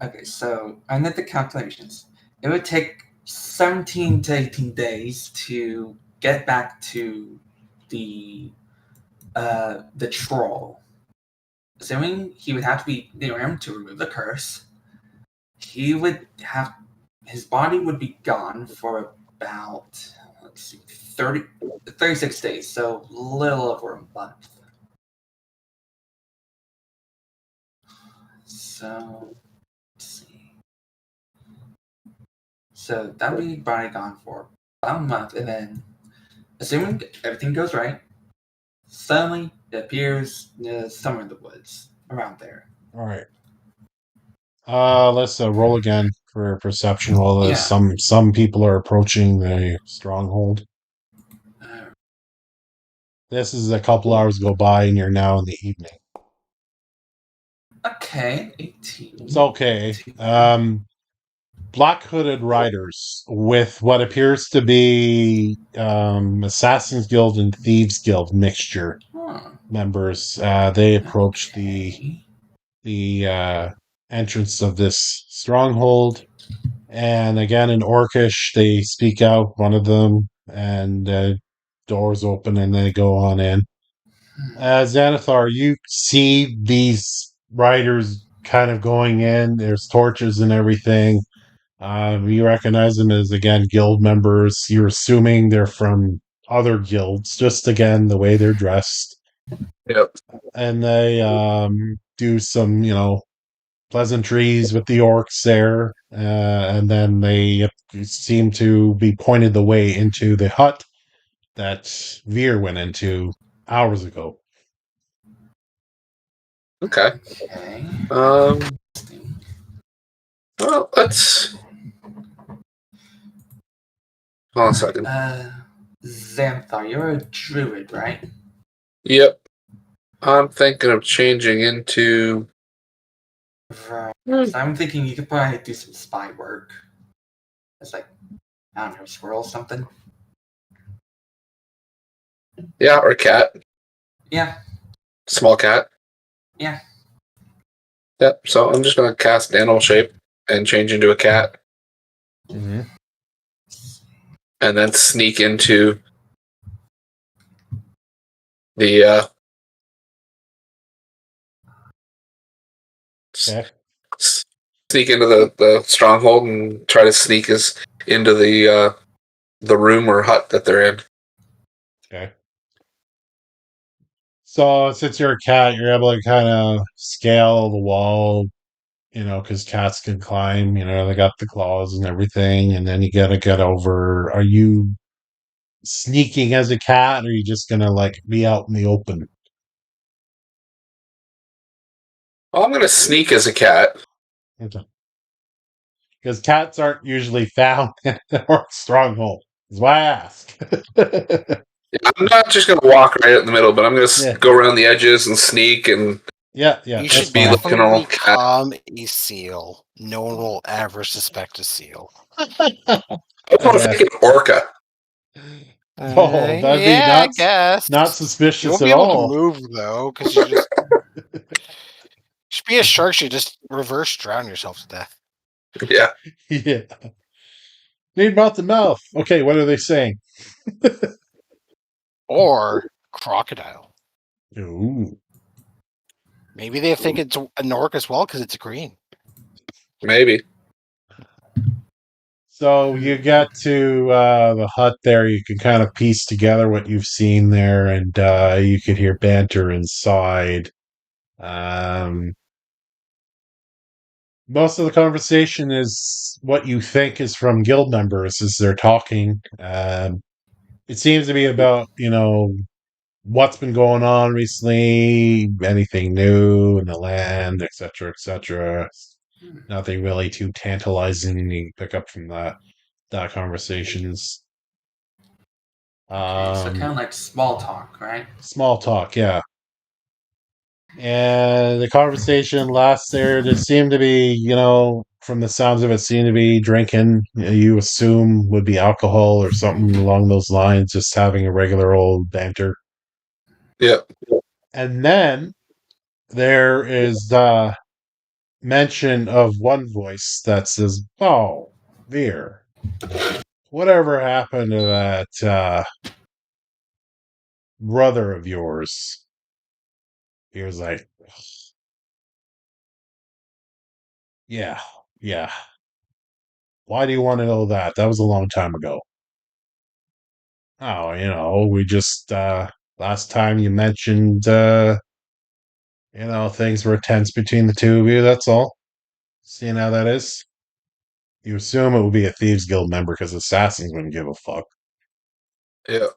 Okay, so I did the calculations. It would take 17 to 18 days to get back to the troll. Assuming he would have to be near him to remove the curse, his body would be gone for about 36 days, so a little over a month. So let's see. So that would be body gone for about a month, and then assuming everything goes right, suddenly it appears somewhere in the woods around there. All right. Let's roll again for perception roll. Yeah. Some people are approaching the stronghold. This is a couple hours go by, and you're now in the evening. Okay, 18. It's okay. black hooded riders with what appears to be Assassin's Guild and Thieves Guild mixture Huh. members. They approach Okay. the entrance of this stronghold, and again in Orcish they speak out. One of them, and doors open, and they go on in. Xanathar, you see these riders kind of going in. There's torches and everything. You recognize them as, again, guild members. You're assuming they're from other guilds, just again, the way they're dressed. Yep. And they do some, pleasantries with the orcs there. And then they seem to be pointed the way into the hut that Veer went into hours ago. Okay. Okay. Well, let's. Hold on a second. Xanthar, you're a druid, right? Yep. I'm thinking of changing into. Right. So I'm thinking you could probably do some spy work. It's like, I don't know, squirrel or something. Yeah, or cat. Yeah. Small cat. Yeah. Yep. So I'm just gonna cast animal shape and change into a cat, Mm-hmm. and then sneak into the Okay. sneak into the stronghold and try to sneak us into the room or hut that they're in. Okay. So since you're a cat, you're able to kind of scale the wall, because cats can climb. They got the claws and everything, and then you gotta get over. Are you sneaking as a cat, or are you just gonna be out in the open? Well, I'm gonna sneak as a cat. Okay. Because cats aren't usually found in the orc stronghold. That's why I ask. I'm not just gonna walk right in the middle, but I'm gonna Yeah. go around the edges and sneak and. Yeah, You that's should be fine. like a normal definitely cat. become a seal. No one will ever suspect a seal. I was thinking orca. Oh, that'd be Yeah, I not guess. not You suspicious won't at be able to all. move though, because you just should be a shark. You just reverse drown yourself to death. Yeah. Yeah. Need mouth to mouth. Okay, what are they saying? Or crocodile. Ooh. Maybe they think it's an orc as well because it's green. Maybe. So you get to the hut there. You can kind of piece together what you've seen there, and you could hear banter inside. Most of the conversation is what you think is from guild members as they're talking. It seems to be about, what's been going on recently, anything new in the land, etc., etc. Nothing really too tantalizing you pick up from that conversations. Okay, so kind of like small talk, right? Small talk, yeah. And the conversation lasts there. There seem to be, from the sounds of it, seem to be drinking. You assume would be alcohol or something along those lines, just having a regular old banter. Yep. And then there is the mention of one voice that says, "Oh, Veer, whatever happened to that brother of yours?" He was like, "Yeah, yeah. Why do you want to know that? That was a long time ago." "Oh, we just last time you mentioned things were tense between the two of you, that's all. Seeing how that is? You assume it would be a Thieves Guild member because assassins wouldn't give a fuck." Yep.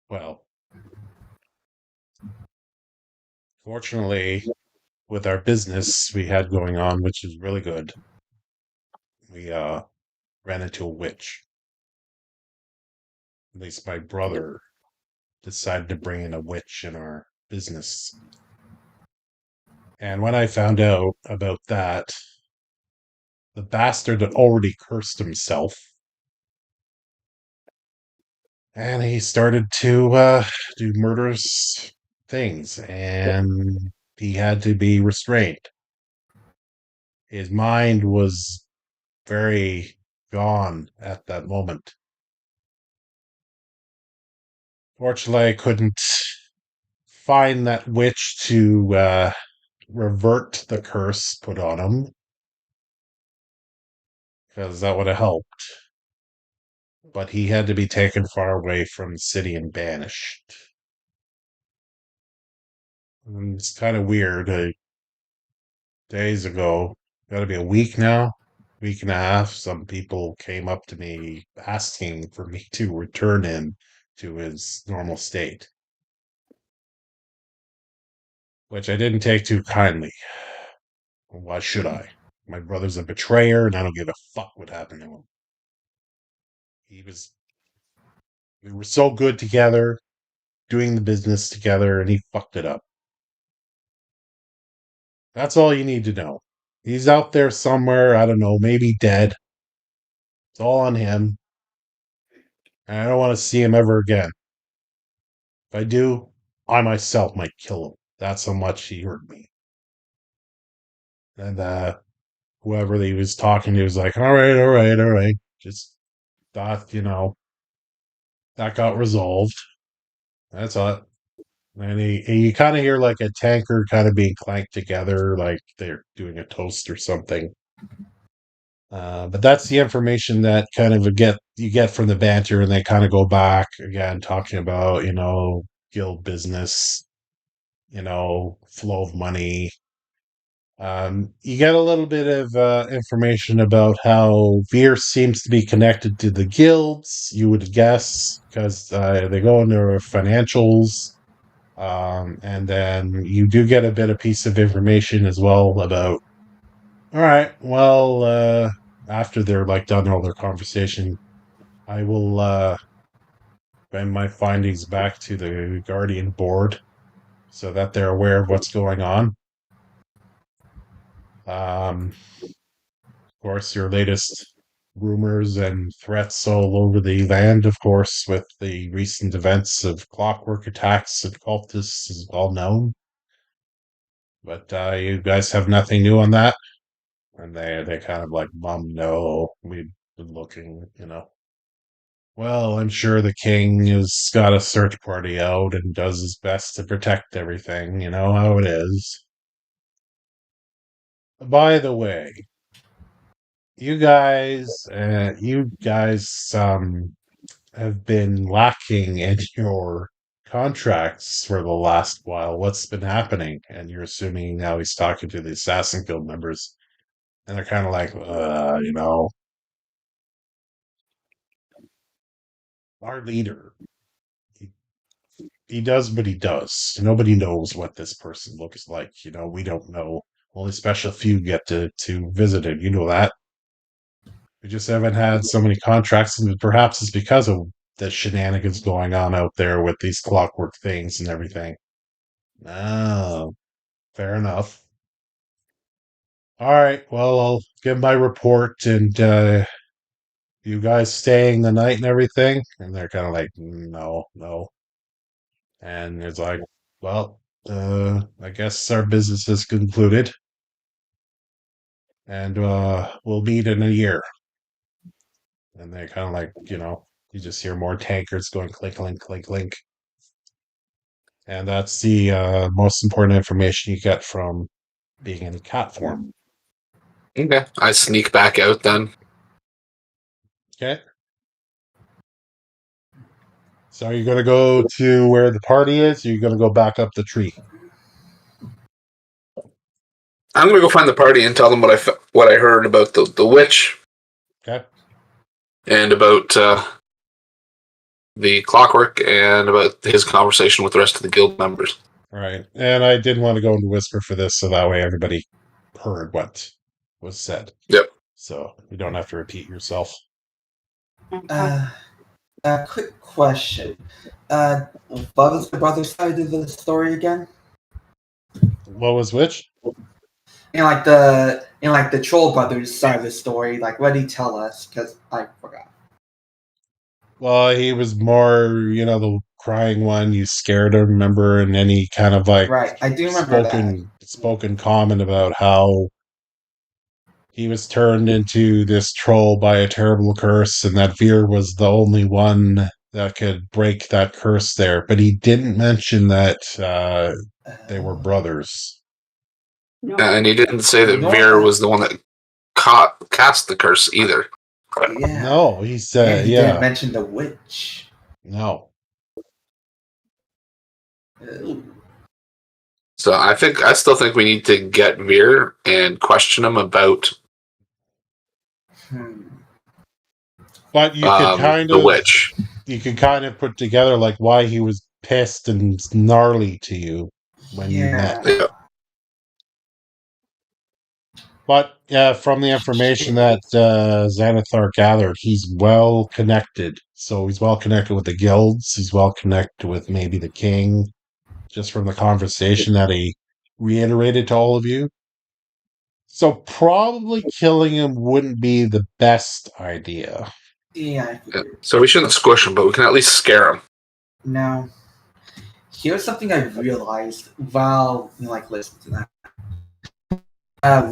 Well, fortunately, with our business we had going on, which is really good, we ran into a witch. At least my brother decided to bring in a witch in our business. And when I found out about that, the bastard had already cursed himself. And he started to do murderous things, and he had to be restrained. His mind was very gone at that moment. Fortunately, I couldn't find that witch to revert the curse put on him, because that would have helped. But he had to be taken far away from the city and banished. And it's kind of weird. Days ago, gotta be a week now, week and a half, some people came up to me asking for me to return him to his normal state, which I didn't take too kindly. Why should I? My brother's a betrayer, and I don't give a fuck what happened to him. We were so good together, doing the business together, and he fucked it up. That's all you need to know. He's out there somewhere, I don't know, maybe dead. It's all on him. And I don't want to see him ever again. If I do, I myself might kill him. That's how much he hurt me. And whoever he was talking to was like, all right, all right, all right. Just thought, that got resolved. That's all. And you kind of hear like a tanker kind of being clanked together, like they're doing a toast or something. But that's the information that kind of you get from the banter, and they kind of go back again talking about guild business, flow of money. You get a little bit of information about how Veer seems to be connected to the guilds. You would guess because they go into their financials. And then you do get a bit of piece of information as well about, all right, well, after they're like done all their conversation, I will bring my findings back to the Guardian board so that they're aware of what's going on. Of course, your latest rumors and threats all over the land, of course, with the recent events of clockwork attacks and cultists is well known. But you guys have nothing new on that? And they kind of like, no, we've been looking. Well, I'm sure the king has got a search party out and does his best to protect everything. You know how it is. By the way, you guys have been lacking in your contracts for the last while. What's been happening? And you're assuming now he's talking to the Assassin Guild members. And they're kind of like, our leader, he does what he does. Nobody knows what this person looks like. We don't know. Only special few get to visit him. You know that. We just haven't had so many contracts, and perhaps it's because of the shenanigans going on out there with these clockwork things and everything. Oh, fair enough. All right, well, I'll give my report, and you guys staying the night and everything? And they're kind of like, no, no. And it's like, well, I guess our business is concluded, and we'll meet in a year. And they kind of like, you just hear more tankers going clink, clink, clink, clink. And that's the most important information you get from being in cat form. Okay. I sneak back out then. Okay. So are you going to go to where the party is? Or are you going to go back up the tree? I'm gonna go find the party and tell them what I heard about the witch. Okay. And about the clockwork and about his conversation with the rest of the guild members. All right. And I didn't want to go into whisper for this, so that way everybody heard what was said. Yep. So you don't have to repeat yourself. Quick question. What was the brother side of the story again? What was which? Like the in like the Troll Brothers side of the story, like what did he tell us? Because I forgot. Well, he was more, the crying one. You scared him, remember? And then he kind of like Right, I do remember that. spoken comment about how he was turned into this troll by a terrible curse, and that Veer was the only one that could break that curse there. But he didn't mention that they were brothers. No. And he didn't say that No, Veer was the one that cast the curse either. Yeah. No, he said, And he yeah. didn't mention the witch. No. Ooh. So I still think we need to get Veer and question him about But you could the witch. you could kind of put together like why he was pissed and gnarly to you when you met. Yeah. But from the information that Xanathar gathered, he's well connected. So he's well connected with the guilds. He's well connected with maybe the king, just from the conversation that he reiterated to all of you. So probably killing him wouldn't be the best idea. Yeah, I figured. So we shouldn't squish him, but we can at least scare him. Now, here's something I realized while listening to that.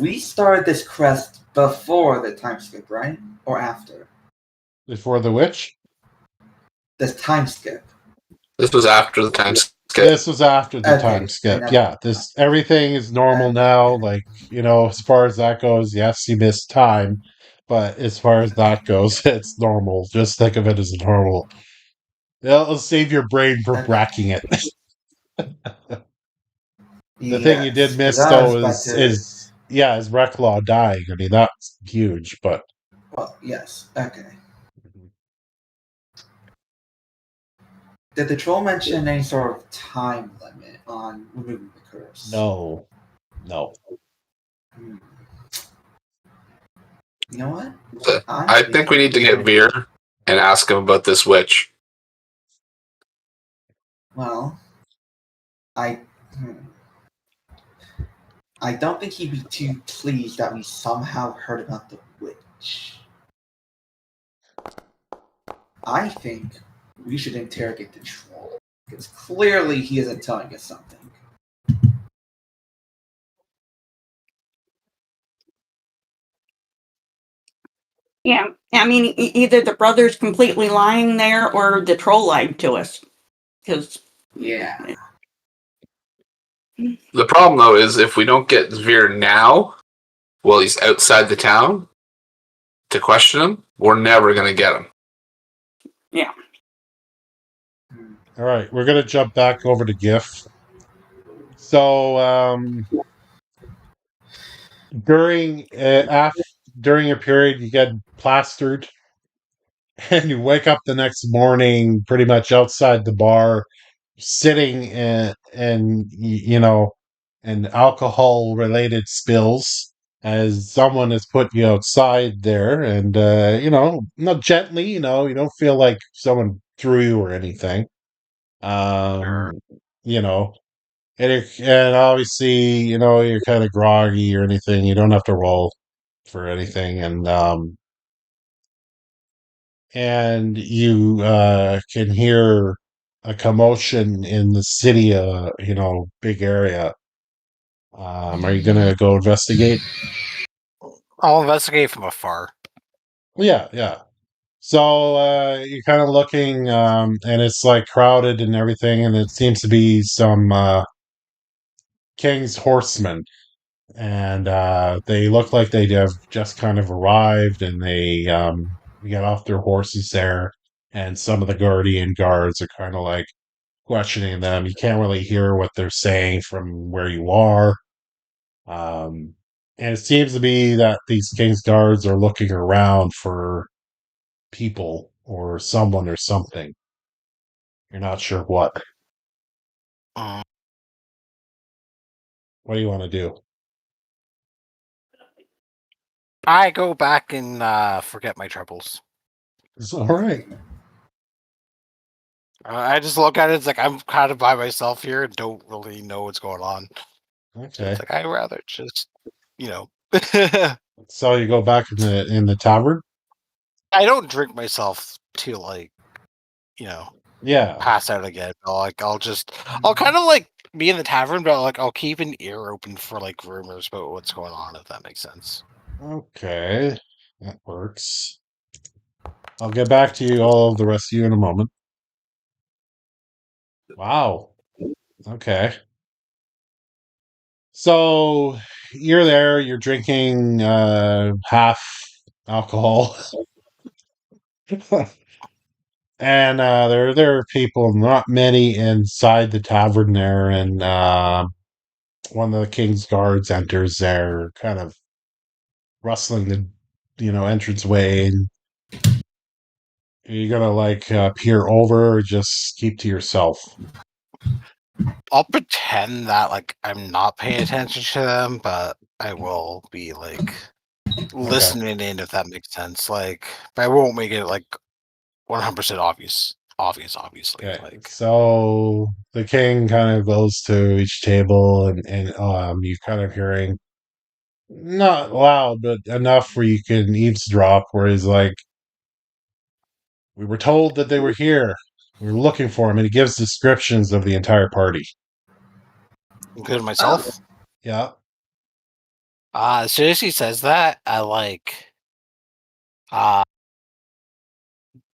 We started this quest before the time skip, right? Or after? Before the witch? This time skip. This was after the time skip. This was after the Okay, time skip. enough. Yeah, everything is normal now. Like, as far as that goes, yes, you missed time. But as far as that goes, it's normal. Just think of it as normal. It'll save your brain from bracking it. The thing you did miss, though, is Reclaw dying. I mean, that's huge, but... Well, yes. Okay. Did the troll mention any sort of time limit on removing the curse? No. Hmm. You know what? I think we need to get Veer and ask him about this witch. Well, I don't think he'd be too pleased that we somehow heard about the witch. I think we should interrogate the troll, because clearly he isn't telling us something. Yeah, I mean, either the brother's completely lying there or the troll lied to us. Because Yeah. The problem, though, is if we don't get Veer now, while he's outside the town, to question him, we're never going to get him. Yeah. All right, we're going to jump back over to GIF. So, during a period, you get plastered, and you wake up the next morning pretty much outside the bar, sitting and alcohol-related spills as someone has put you outside there, and not gently, you don't feel like someone threw you or anything. You know, and obviously, you're kind of groggy or anything. You don't have to roll for anything, and you can hear a commotion in the city, big area. Are you gonna go investigate? I'll investigate from afar. Yeah. So you're kind of looking, and it's like crowded and everything, and it seems to be some King's horsemen, and they look like they have just kind of arrived, and they get off their horses there, and some of the Guardian guards are kind of like questioning them. You can't really hear what they're saying from where you are. And it seems to be that these King's guards are looking around for people or someone or something. You're not sure what. What do you want to do? I go back and forget my troubles. It's all right. I just look at it. It's like I'm kind of by myself here and don't really know what's going on. So Okay. it's like I'd rather just, So you go back in the tavern? I don't drink myself to Yeah. pass out again. I'll kind of like be in the tavern, but I'll keep an ear open for like rumors about what's going on, if that makes sense. Okay. That works. I'll get back to you, all of the rest of you, in a moment. Wow. Okay. So you're there, you're drinking half alcohol. And there are people, not many, inside the tavern there, and one of the king's guards enters there, kind of rustling the entranceway. And you're gonna like peer over, or just keep to yourself? I'll pretend that like I'm not paying attention to them, but I will be like listening in, if that makes sense. Like, but I won't make it like 100% obvious. Obviously. Okay. Like, So the king kind of goes to each table, and you kind of hearing, not loud, but enough where you can eavesdrop, where he's like, "We were told that they were here. We were looking for him," and he gives descriptions of the entire party. including myself. Yeah. As soon as he says that, I like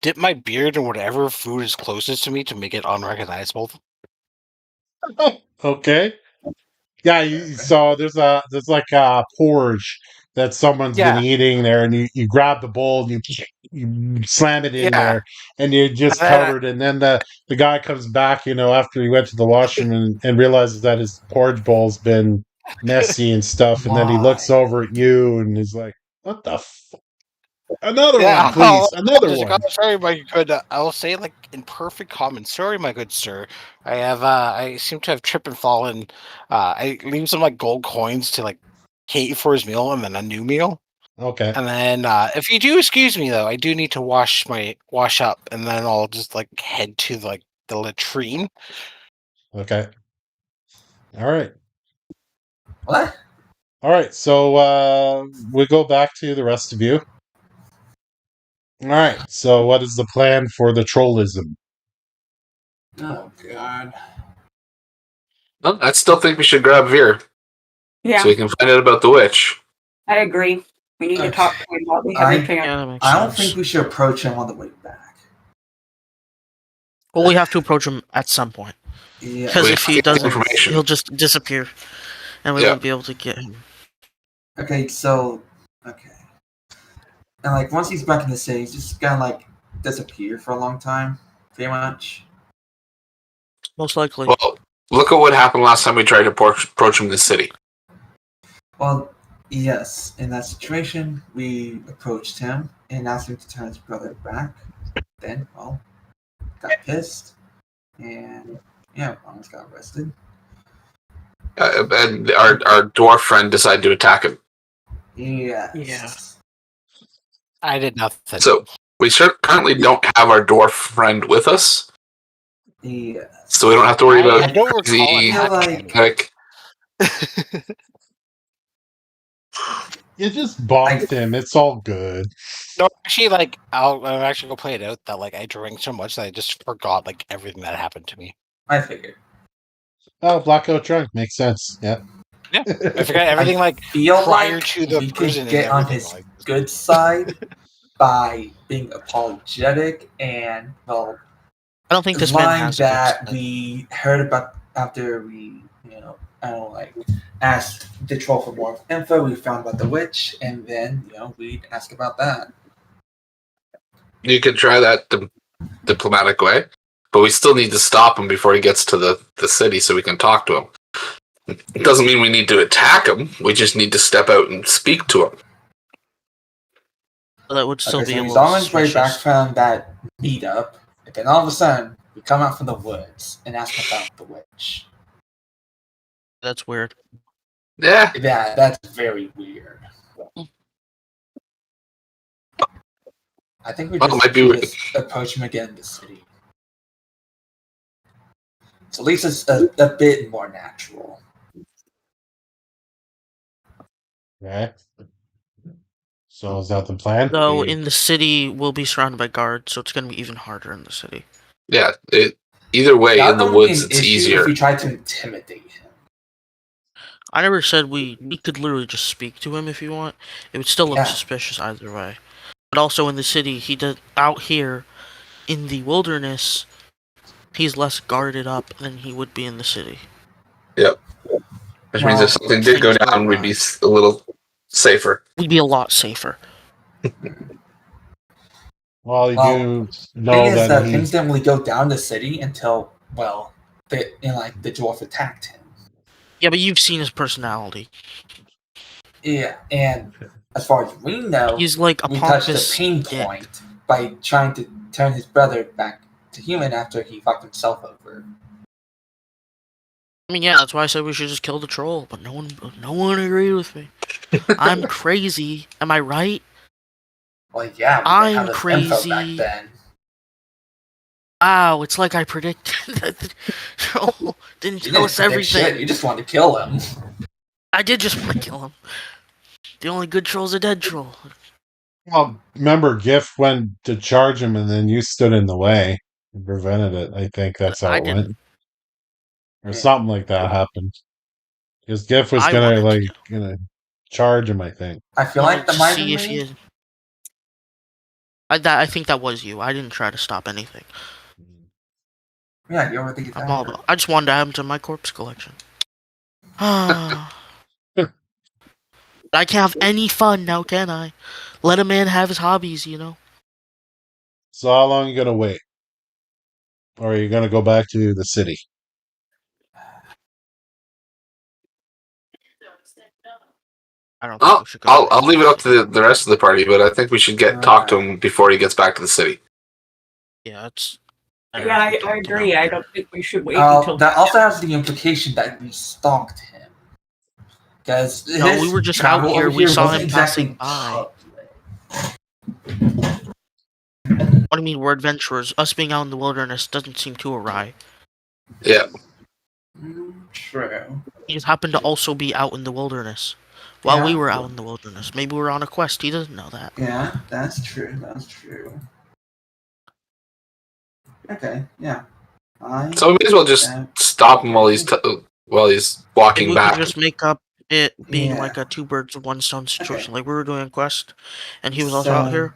dip my beard in whatever food is closest to me to make it unrecognizable. Okay. Yeah, you saw there's like a porridge that someone's been Yeah, eating there, and you grab the bowl and you slam it in yeah. there, and you're just And then covered. And then the guy comes back, after he went to the washroom, and realizes that his porridge bowl's been messy and stuff. And then he looks Why? over at you and is like, "What the Another one, yeah, please, I'll another just one." sorry, my good. I'll say like in perfect common. Sorry, my good sir. I seem to have tripped and fallen. I leave some like gold coins to like Kate for his meal, and then a new meal. Okay. And then if you do excuse me though, I do need to wash up, and then I'll just like head to like the latrine. Okay. All right. What? All right. So we go back to the rest of you. All right. So what is the plan for the trollism? Oh God. Well, I still think we should grab Veer Yeah, so we can find out about the witch. I agree. We need to Okay. talk to him while we have a chance. Yeah, that makes I don't sense. think we should approach him on the way back. Well, we have to approach him at some point. Yeah. Because We if have to he get doesn't, information. he'll just disappear, and we Yeah. won't be able to get him. Okay. So. Okay. And like once he's back in the city, he's just gonna like disappear for a long time, pretty much. Most likely. Well, look at what happened last time we tried to approach him in the city. Well, yes. In that situation, we approached him and asked him to turn his brother back. Then, well, got pissed, and almost got arrested. And our dwarf friend decided to attack him. Yes. Yeah. I did nothing. So we currently don't have our dwarf friend with us, Yes. so we don't have to worry about I don't recall crazy, attacking like- You just bonked him. It's all good. No, actually, like I'm actually gonna play it out that like I drank so much that I just forgot like everything that happened to me. I figured. Oh, blackout drunk makes sense. Yeah. Yeah. I forgot everything like Feel prior like to the we prison could get and on everything. his Like, good side by being apologetic and I don't think this man lying has a that good side. we heard about after we asked the troll for more info. We found about the witch, and then we'd ask about that. You could try that diplomatic way, but we still need to stop him before he gets to the city so we can talk to him. It doesn't mean we need to attack him. We just need to step out and speak to him. That would still Okay, be so a he's little on his way back suspicious. from that meetup, and then all of a sudden we come out from the woods and ask about the witch. That's weird. Yeah. Yeah, that's very weird. I think we Well, just, it might be weird. just approach him again in the city. So at least it's a bit more natural. Okay. So is that the plan? Though in the city, we'll be surrounded by guards, so it's going to be even harder in the city. Yeah. Either way, That in the would be woods, an it's issue easier. if we tried to intimidate him. I never said we could literally just speak to him if you want. It would still look Yeah. suspicious either way. But also in the city, he does out here in the wilderness, he's less guarded up than he would be in the city. Yep. Which means if something did go things go down, we'd be awry. a little safer. We'd be a lot safer. Well, you Well, do Thing know is that that he. things didn't really go down the city until, well, the dwarf attacked him. Yeah, but you've seen his personality. Yeah, and as far as we know, He's like a we touched a pompous pain dick. point by trying to turn his brother back to human after he fucked himself over. I mean, yeah, that's why I said we should just kill the troll, but no one agreed with me. I'm crazy. Am I right? Well, yeah, we I'm didn't have this info back crazy. then. Wow, it's like I predicted that the troll didn't You tell didn't us predict everything. shit, you just wanted to kill him. I did just want to kill him. The only good troll's a dead troll. Well, remember, Giff went to charge him, and then you stood in the way and prevented it. I think that's how I it went, didn't. or Yeah. something like that happened. Because Giff was I wanted gonna charge him. I think. I feel wanted like the to might see have if me. he had... I think that was you. I didn't try to stop anything. Yeah, you were the I'm all attacker. about... I just wanted to add him to my corpse collection. I can't have any fun now, can I? Let a man have his hobbies, you know? So how long are you gonna wait, or are you gonna go back to the city? I don't think we should go. I'll leave it up to the rest of the party, but I think we should talk to him before he gets back to the city. Yeah, it's... Yeah, I agree. I don't think we should wait until. That also has the implication that we stalked him. Because No, we were just out here. We saw him passing by. What do you mean we're adventurers? Us being out in the wilderness doesn't seem too awry. Yeah. True. He just happened to also be out in the wilderness while Yeah. we were out in the wilderness. Maybe we're on a quest. He doesn't know that. Yeah, that's true. That's true. Okay, yeah. So we may as well just stop him while he's walking Maybe we back. can just make up it being Yeah. like a two birds with one stone situation. Like we were doing a quest, and he was So- also out here.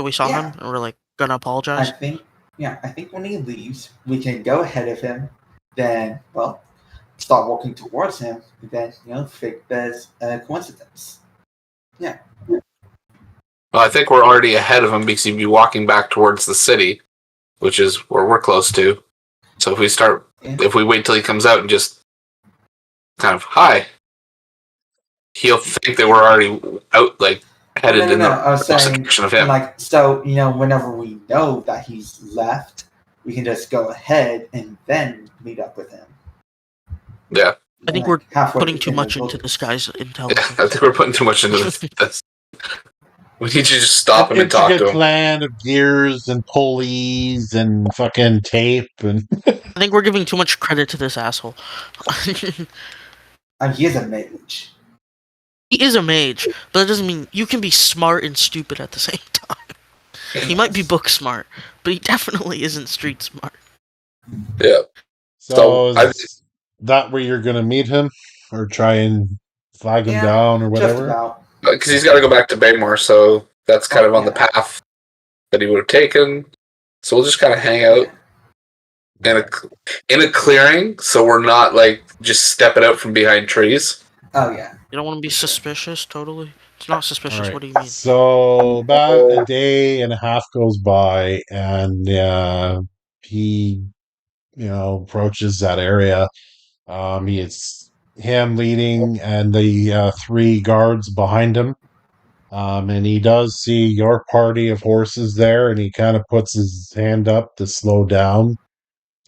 So we saw Yeah. him, and we're like gonna I apologize. think when he leaves, we can go ahead of him, then, well, start walking towards him, and then, fake there's a coincidence. Yeah. Well, I think we're already ahead of him because he'd be walking back towards the city, which is where we're close to. So if we wait till he comes out and just kind of hi, he'll think that we're already out, like headed in the I was saying, direction of him. whenever we know that he's left, we can just go ahead and then meet up with him. Yeah. I think Like, we're halfway putting too in the much into wilderness. this guy's Yeah, intelligence. I think we're putting too much into this. We need to just stop him and talk to Intricate him. plan of gears and pulleys and fucking tape and. I think we're giving too much credit to this asshole. He is a mage. He is a mage, but that doesn't mean you can be smart and stupid at the same time. He might be book smart, but he definitely isn't street smart. Yeah. So is that where you're gonna meet him, or try and flag him down, or Just whatever? about. Because he's got to go back to Baymore, so that's kind of on the path that he would have taken. So we'll just kind of hang out in a clearing, so we're not like just stepping out from behind trees. Oh yeah. You don't want to be suspicious, totally? It's not suspicious, Alright. what do you mean? So about a day and a half goes by, and he, approaches that area. It's him leading, and the three guards behind him. And he does see your party of horses there, and he kind of puts his hand up to slow down.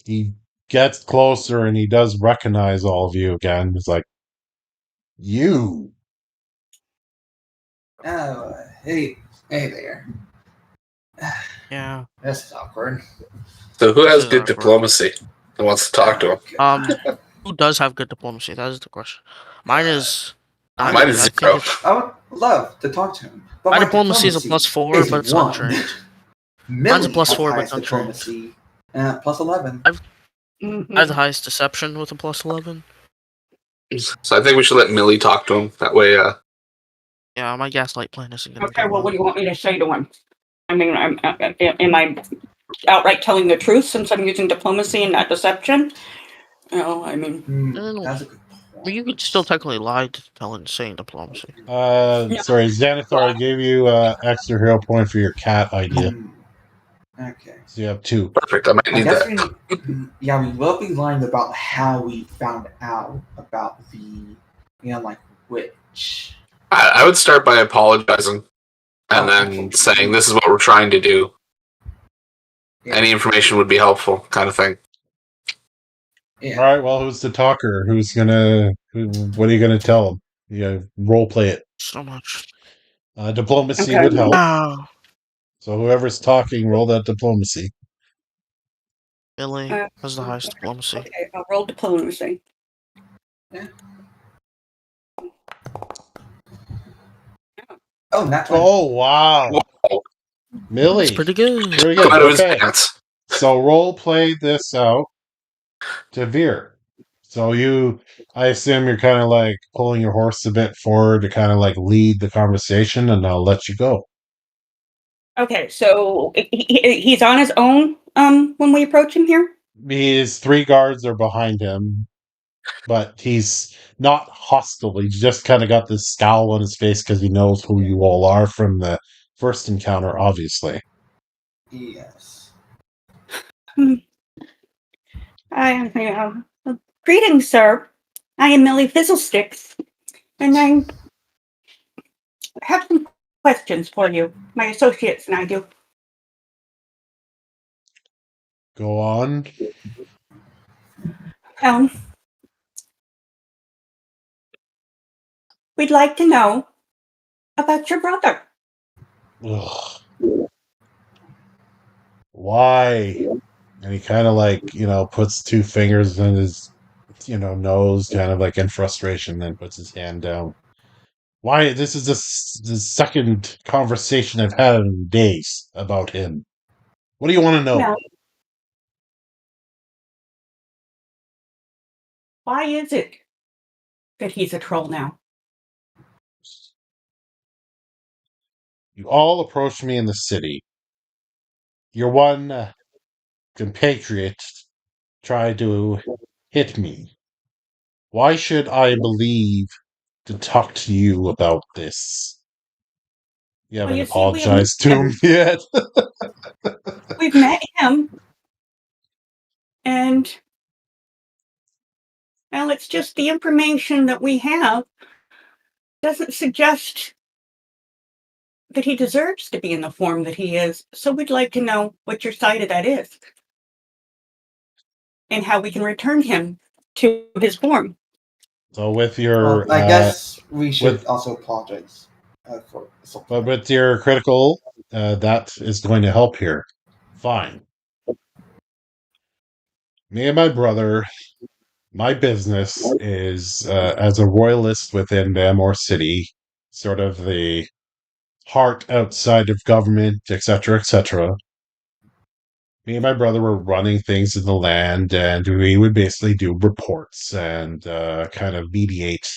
He gets closer, and he does recognize all of you again. He's like, "You." Oh, hey there. Yeah. This is awkward. So who has This is good awkward. diplomacy and wants to talk to him? Who does have good diplomacy? That is the question. Mine is I, Mine is I think zero. it's, I would love to talk to him. But my my diplomacy is a +4, is but it's 1. untrained. Mine's a Millie has the +4, but highest untrained. diplomacy, +11. I have the Mhm. highest deception with a +11. So I think we should let Millie talk to him. That way, Yeah, my gaslight plan isn't going to Okay, go well, what well. do you want me to say to him? I mean, am I outright telling the truth since I'm using diplomacy and not deception? No, I mean, That's a good Well, point. you could still technically lie to tell insane diplomacy. Sorry, Xanathar, I gave you extra hero point for your cat idea. Okay. So you have 2. perfect. I might I need guess that. we will be lying about how we found out about the, witch. I would start by apologizing and Oh, then absolutely. saying this is what we're trying to do. Yeah. Any information would be helpful, kind of thing. Yeah. All right, well, who's the talker? What are you gonna tell him? Role play it. So much. Diplomacy Okay. would help. Wow. So whoever's talking, roll that diplomacy. Billy Uh, has the highest diplomacy. okay, I'll roll diplomacy. Oh, not 20. Oh wow, Whoa, Millie, It's pretty good. very come good. out of his Okay, pants. so role play this out to Veer. So I assume you're kind of like pulling your horse a bit forward to kind of like lead the conversation, and I'll let you go. Okay, so he's on his own when we approach him here? His 3 guards are behind him, but he's not hostile. He's just kind of got this scowl on his face because he knows who you all are from the first encounter, obviously. Yes. Greetings, sir. I am Millie Fizzlesticks, and I have some questions for you. My associates and I do. Go on. We'd like to know about your brother. Ugh. Why? And he kind of like, puts 2 fingers in his, nose, kind of like in frustration, then puts his hand down. Why? This is the second conversation I've had in days about him. What do you want to know? Well, why is it that he's a troll now? You all approached me in the city. Your one compatriot tried to hit me. Why should I believe to talk to you about this? You Well, haven't you see, we have met apologized to him him. yet. We've met him, and well, it's just the information that we have doesn't suggest that he deserves to be in the form that he is. So we'd like to know what your side of that is and how we can return him to his form. So with your Well, I guess we should with- also apologize for but with your critical, that is going to help here. Fine. Me and my brother, my business is as a royalist within Bamor City, sort of the heart outside of government, etc., etc. Me and my brother were running things in the land, and we would basically do reports and kind of mediate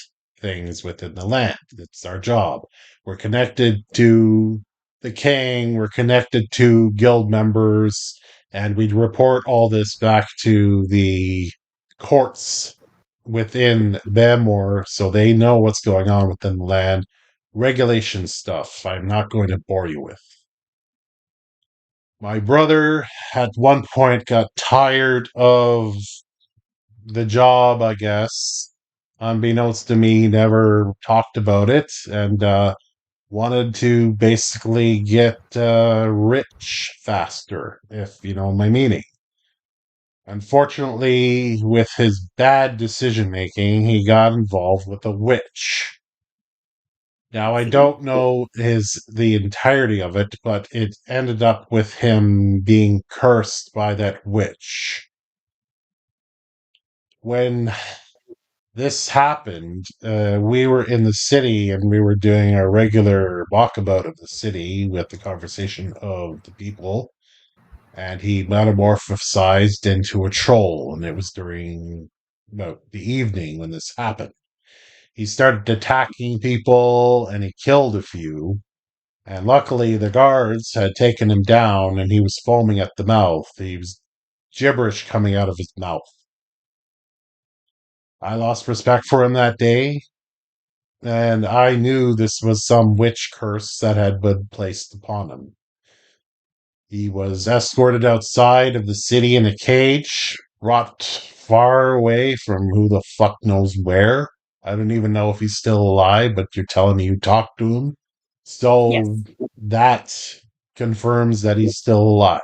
things within the land. It's our job. We're connected to the king, we're connected to guild members, and we'd report all this back to the courts within Bamor so they know what's going on within the land. Regulation stuff I'm not going to bore you with. My brother at one point got tired of the job, I guess. Unbeknownst to me, he never talked about it and wanted to basically get rich faster, if you know my meaning. Unfortunately, with his bad decision making, he got involved with a witch. Now I don't know the entirety of it, but it ended up with him being cursed by that witch. When this happened, we were in the city and we were doing our regular walkabout of the city with the conversation of the people. And he metamorphosized into a troll, and it was during the evening when this happened. He started attacking people and he killed a few. And luckily, the guards had taken him down and he was foaming at the mouth. He was gibberish coming out of his mouth. I lost respect for him that day, and I knew this was some witch curse that had been placed upon him. He was escorted outside of the city in a cage, brought far away from who the fuck knows where. I don't even know if he's still alive, but you're telling me you talked to him. Yes. So that confirms that he's still alive,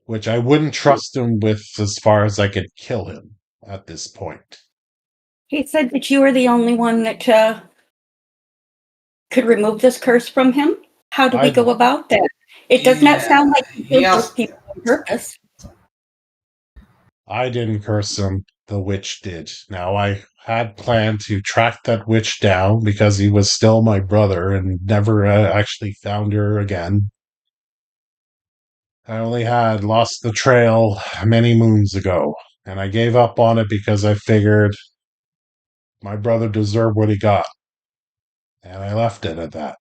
which I wouldn't trust him with as far as I could kill him at this point. He said that you were the only one that could remove this curse from him. How do we go about that? It does not sound like you killed those people on purpose. I didn't curse him. The witch did. Now, I had planned to track that witch down because he was still my brother and never actually found her again. I only had lost the trail many moons ago, and I gave up on it because I figured my brother deserved what he got. And I left it at that.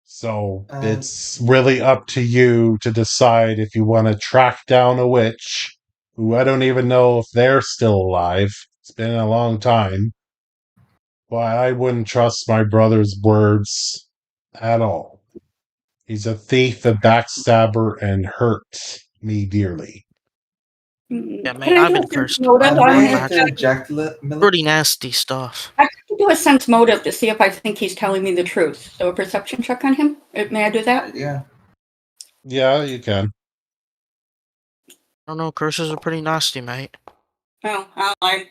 So it's really up to you to decide if you want to track down a witch who I don't even know if they're still alive. It's been a long time. But I wouldn't trust my brother's words at all. He's a thief, a backstabber, and hurt me dearly. Yeah, Can mate, I I've do a been sense cursed. motive I'm on not this? magic. Pretty nasty stuff. I can do a sense motive to see if I think he's telling me the truth. So a perception check on him. May I do that? Yeah. Yeah, you can. I don't know, curses are pretty nasty, mate. Oh, I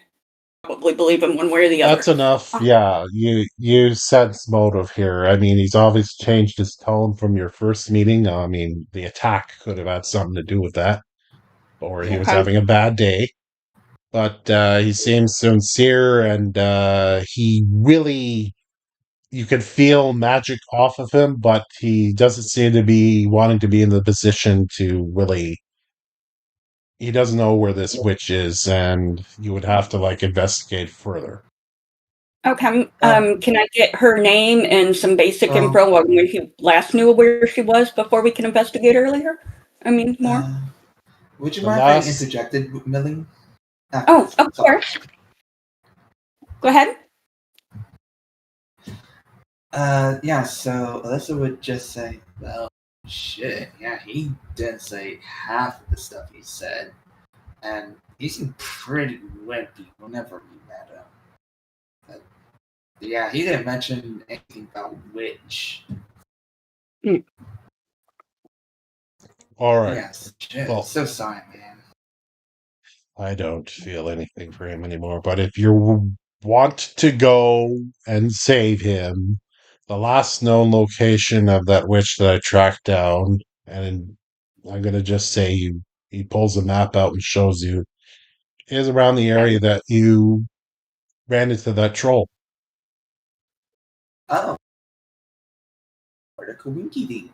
probably believe him one way or the other. That's enough. Yeah, you sense motive here. I mean, he's obviously changed his tone from your first meeting. I mean, the attack could have had something to do with that, or he was Okay. having a bad day. But he seems sincere, and he really, you can feel magic off of him, but he doesn't seem to be wanting to be in the position to really. He doesn't know where this witch is, and you would have to like investigate further. Okay. Can I get her name and some basic info on when he last knew where she was before we can investigate earlier? I mean, more. Would you The mind last- if I interjected, Millie? Oh, of course. Go ahead. Yeah, so Alyssa would just say, well, shit, yeah, he didn't say half of the stuff he said. And he seemed pretty wimpy whenever we met him. But, yeah, he didn't mention anything about witch. All right. Yes, shit, Well, so sorry, man. I don't feel anything for him anymore. But if you want to go and save him, the last known location of that witch that I tracked down, and I'm gonna just say he pulls a map out and shows you, is around the area that you ran into that troll. Oh. What a coinky dink.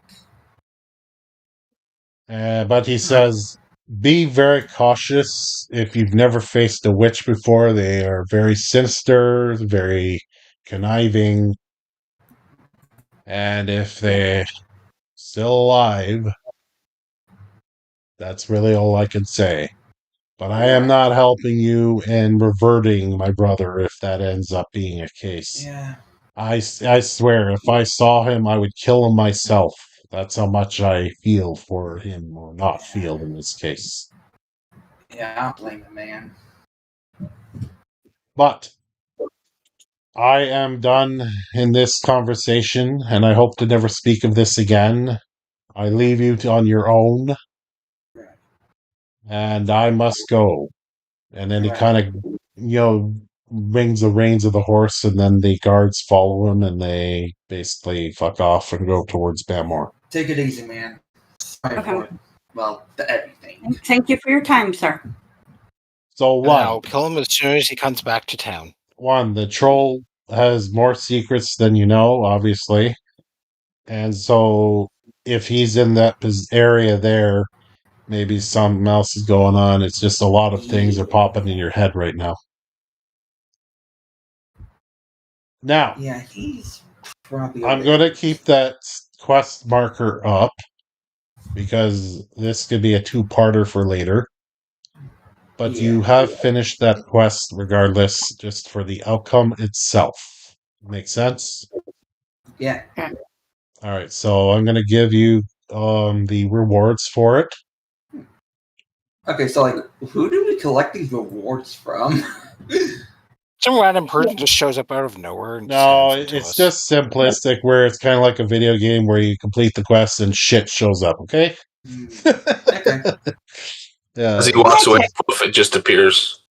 But he says, be very cautious if you've never faced a witch before. They are very sinister, very conniving. And if they're still alive, that's really all I can say. But I am not helping you in reverting my brother if that ends up being a case. Yeah. I swear, if I saw him, I would kill him myself. That's how much I feel for him, or not feel in this case. Yeah, I don't blame the man. But I am done in this conversation, and I hope to never speak of this again. I leave you on your own, and I must go. And then he kind of, rings the reins of the horse, and then the guards follow him, and they basically fuck off and go towards Bamor. Take it easy, man. Sorry for, well, the everything. Thank you for your time, sir. So And I'll one, kill him as soon as he comes back to town. the troll has more secrets than you know, obviously. And so if he's in that area there, maybe something else is going on. It's just a lot of things are popping in your head right now. Now, Yeah, he's probably. I'm going to keep that quest marker up because this could be a two-parter for later. But you have finished that quest regardless, just for the outcome itself. Make sense? Yeah. All right, so I'm going to give you the rewards for it. Okay, so like, who do we collect these rewards from? Some random person just shows up out of nowhere and No, hands them to it's us. just simplistic where it's kind of like a video game where you complete the quest and shit shows up, okay? Okay. Yeah. As he walks away, Okay. poof, it just appears.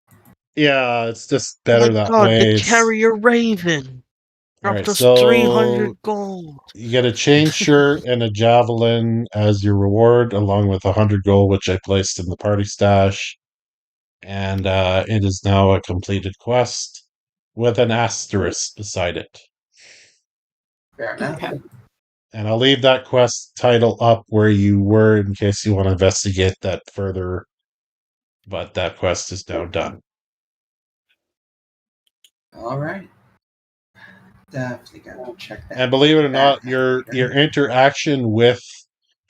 Yeah, it's just Oh better my that god, way. the It's, carrier raven all dropped right, us so 300 gold. you get a chain shirt and a javelin as your reward, along with 100 gold, which I placed in the party stash. And it is now a completed quest with an asterisk beside it. Fair enough. Okay. And I'll leave that quest title up where you were in case you want to investigate that further. But that quest is now done. All right. Definitely gotta check that. And believe it or not, back your later. interaction with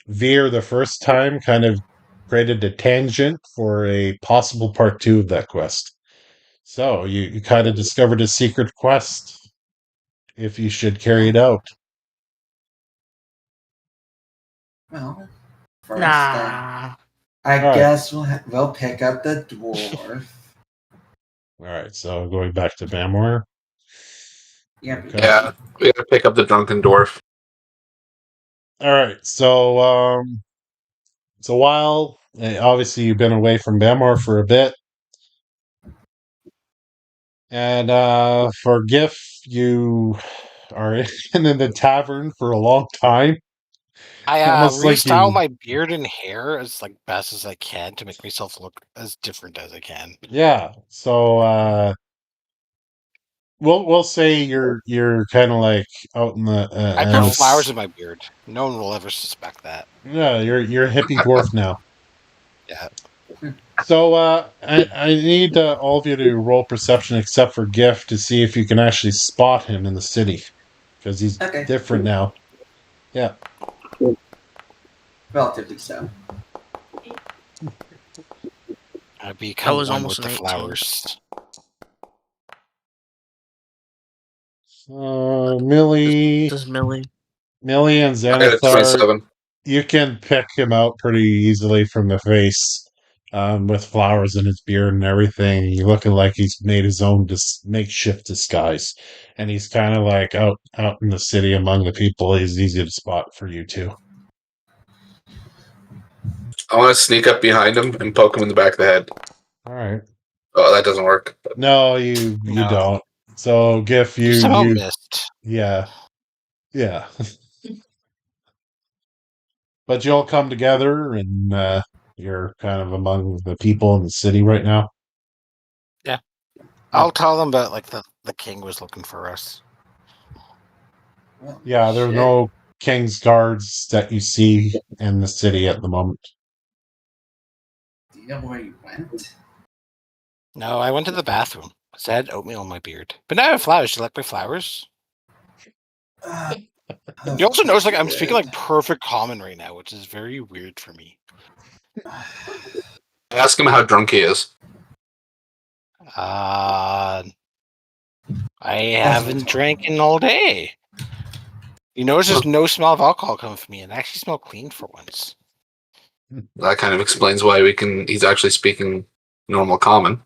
Veer the first time kind of created a tangent for a possible part 2 of that quest. So you kind of discovered a secret quest if you should carry it out. Well, first, Nah. I All right. guess we'll pick up the dwarf. All right, so going back to Bamor. Yep. Okay. Yeah, we gotta pick up the drunken dwarf. All right, so it's a while. Obviously, you've been away from Bamor for a bit. And for GIF, you are in the tavern for a long time. I Almost like restyle you. my beard and hair as like best as I can to make myself look as different as I can. Yeah. So we'll say you're kind of like out in the I and put it's, flowers in my beard. No one will ever suspect that. yeah, you're a hippie dwarf now. Yeah. So I need all of you to roll perception except for GIF to see if you can actually spot him in the city because he's Okay. different now. Yeah. Relatively so. I become was one almost with the an 18. flowers. Millie This is Millie. and I got a Xanathar, 27. you can pick him out pretty easily from the face, with flowers in his beard and everything. He's looking like he's made his own makeshift disguise, and he's kind of like out in the city among the people. He's easy to spot for you too. I want to sneak up behind him and poke him in the back of the head. All right. Oh, that doesn't work. No, you No. don't. So GIF, You somehow you missed. yeah. But you all come together, and you're kind of among the people in the city right now. I'll tell them that like the king was looking for us. Well, Yeah, there are shit. no King's Guards that you see in the city at the moment. Do you know where you went? No, I went to the bathroom. I had oatmeal in my beard. But now I have flowers. Do you like my flowers? You also notice like I'm speaking like perfect common right now, which is very weird for me. Ask him how drunk he is. I haven't drank in all day. You notice there's no smell of alcohol coming from me, and I actually smell clean for once. That kind of explains why he's actually speaking normal common.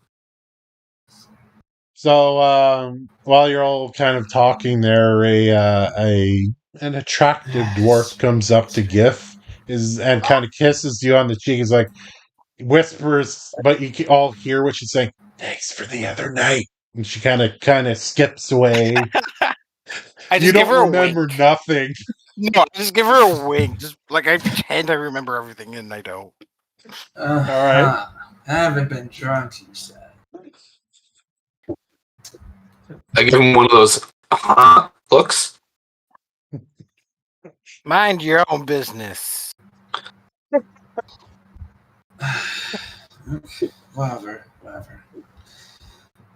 So while you're all kind of talking there, an attractive dwarf comes up to GIF and kind of kisses you on the cheek. He's like whispers, but you can all hear what she's saying. Thanks for the other night, and she kind of skips away. I You just give don't her a remember wink. nothing. No, I just give her a wink. Just like I pretend I remember everything, and I don't. All right. I haven't been drunk, you said. I give him one of those looks. Mind your own business. Whatever.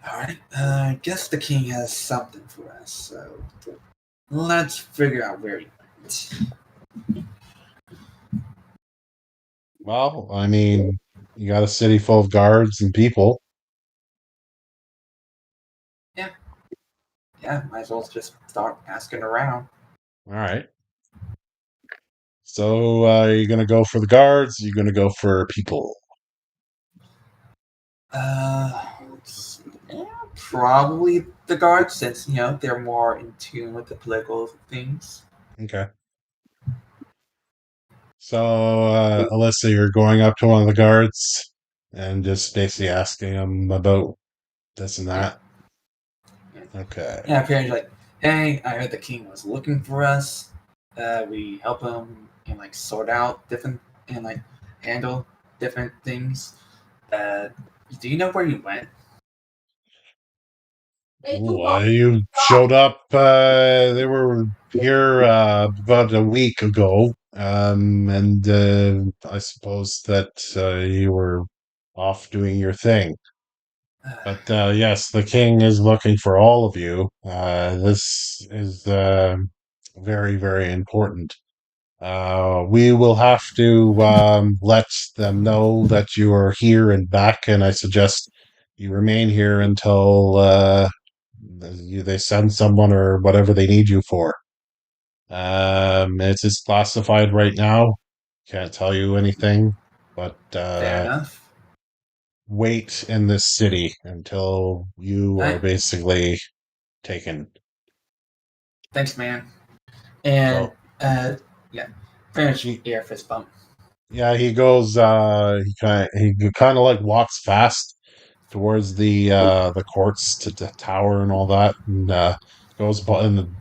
Alright, I guess the king has something for us, so let's figure out where he went. Well, I mean, you got a city full of guards and people. Yeah, might as well just start asking around. All right. So, you're gonna go for the guards? You're gonna go for people? Yeah, probably the guards, since they're more in tune with the political things. Okay. So, Alyssa, you're going up to one of the guards and just basically asking him about this and that. Okay. Yeah, apparently like, hey, I heard the king was looking for us. We help him and sort out different and handle different things. Do you know where he went? You showed up. They were here about a week ago, and I suppose that you were off doing your thing. But yes, the king is looking for all of you. This is very, very important. We will have to let them know that you are here and back, and I suggest you remain here until they send someone or whatever they need you for. It's just classified right now. Can't tell you anything, but Fair enough. wait in this city until you are Right. basically taken. Thanks, man. And So yeah, finish he, air fist bump. yeah, he goes. He kind of like walks fast towards the courts to the tower and all that, and goes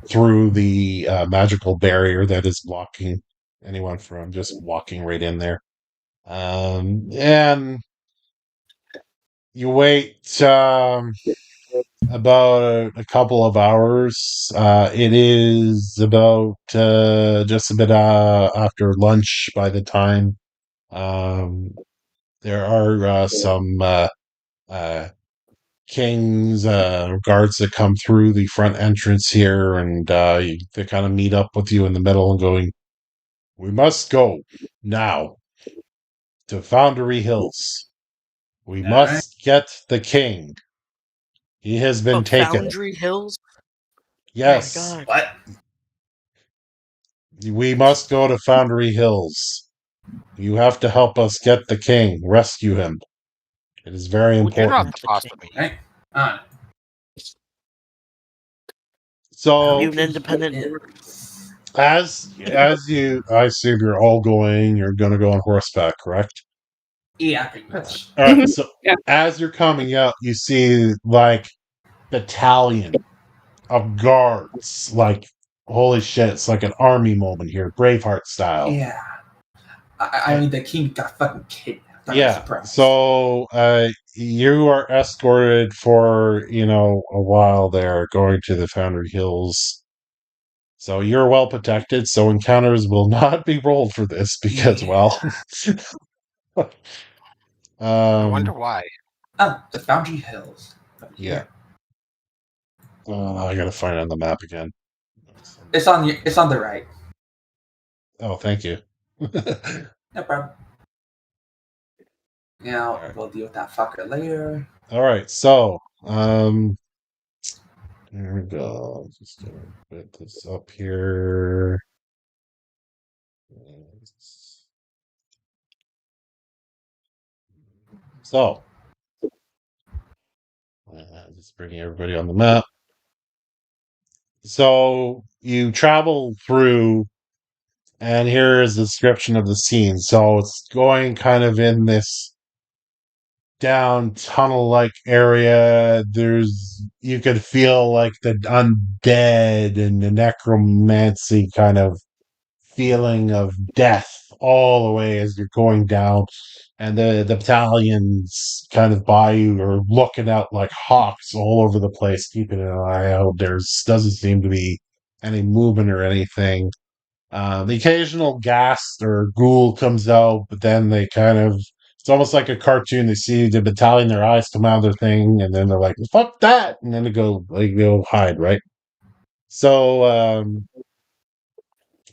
through the magical barrier that is blocking anyone from just walking right in there. And you wait about a couple of hours. It is about just a bit after lunch by the time. There are some uh, kings, guards that come through the front entrance here, and they kind of meet up with you in the middle and going, "We must go now to Foundry Hills. We All right. must get the king. He has been taken." Foundry Hills? Yes, Oh my god. What? we must go to Foundry Hills. You have to help us get the king, rescue him. It is very Well, you're not important. the boss of me. Right. On. So, You an independent It order. is. as you, I assume you're all going. You're going to go on horseback, correct? Yeah, pretty much. All right. So, Yeah. as you're coming out, you see like battalion of guards. Like, holy shit! It's like an army moment here, Braveheart style. Yeah. I mean, the king got fucking kidnapped. I'm not Yeah. surprised. So, you are escorted for a while there, going to the Foundry Hills. So you're well protected. So encounters will not be rolled for this because, well, I wonder um, why. Oh, the Foundry Hills. Over yeah. here. I gotta find it on the map again. It's on the right. Oh, thank you. No problem. Now Alright. we'll deal with that fucker later. All right. So, there we go. Just gonna put this up here. So, just bringing everybody on the map. So you travel through, and here is the description of the scene. So it's going kind of in this down tunnel like area. You could feel like the undead and the necromancy kind of feeling of death all the way as you're going down, and the battalions kind of by you are looking out like hawks all over the place, keeping an eye out. Doesn't seem to be any movement or anything. The occasional ghast or ghoul comes out, but then they kind of, it's almost like a cartoon. They see the battalion, their eyes come out of their thing, and then they're like, fuck that! And then they go hide, right? So,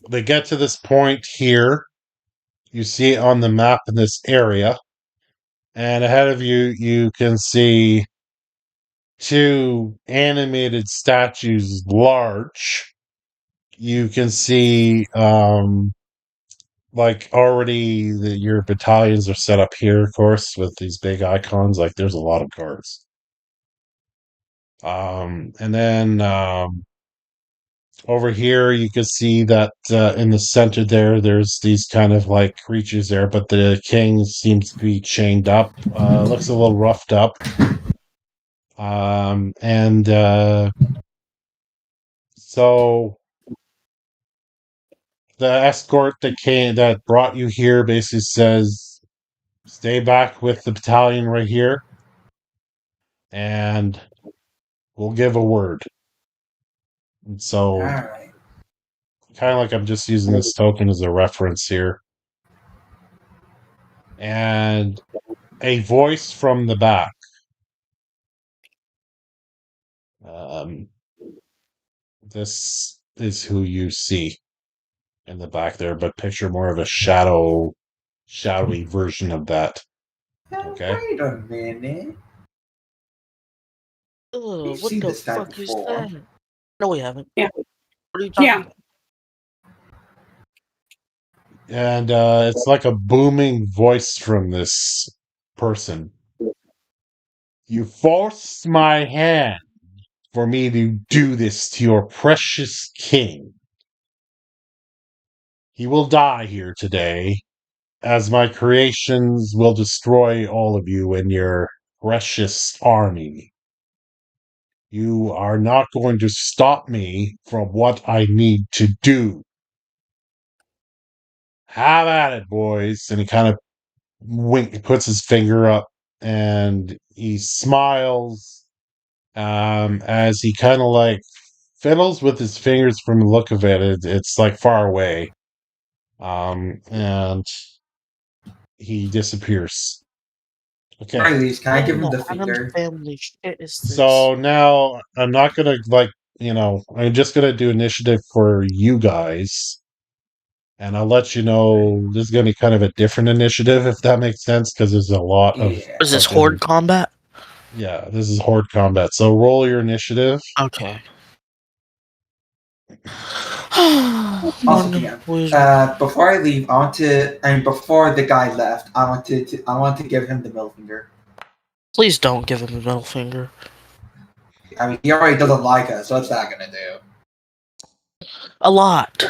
they get to this point here. You see it on the map in this area. And ahead of you, you can see two animated statues large. You can see, like already your battalions are set up here, of course, with these big icons. Like there's a lot of cards. And then over here, you can see that in the center there's these kind of like creatures there, but the king seems to be chained up. Looks a little roughed up. And so the escort that brought you here basically says, stay back with the battalion right here, and we'll give a word. And so, Alright. kind of like I'm just using this token as a reference here. And a voice from the back. This is who you see in the back there, but picture more of a shadowy version of that. Okay. Wait a minute. Ugh, We've what seen the this guy fuck is before. that? No, we haven't. Yeah. What are you talking Yeah. about? And it's like a booming voice from this person. You forced my hand for me to do this to your precious king. He will die here today, as my creations will destroy all of you and your precious army. You are not going to stop me from what I need to do. Have at it, boys. And he kind of puts his finger up, and he smiles as he kind of like fiddles with his fingers. From the look of it's like far away. And he disappears. Okay. Riley's, can I give him What the in Adam's finger? family shit is this? So now I'm not gonna I'm just gonna do initiative for you guys. And I'll let you know this is gonna be kind of a different initiative, if that makes sense, because there's a lot of Yeah. Is this fucking- horde combat? Yeah, this is horde combat. So roll your initiative. Okay. Also, DM, before I leave, before the guy left, I want to give him the middle finger. Please don't give him the middle finger. I mean, he already doesn't like us, so what's that gonna do? A lot.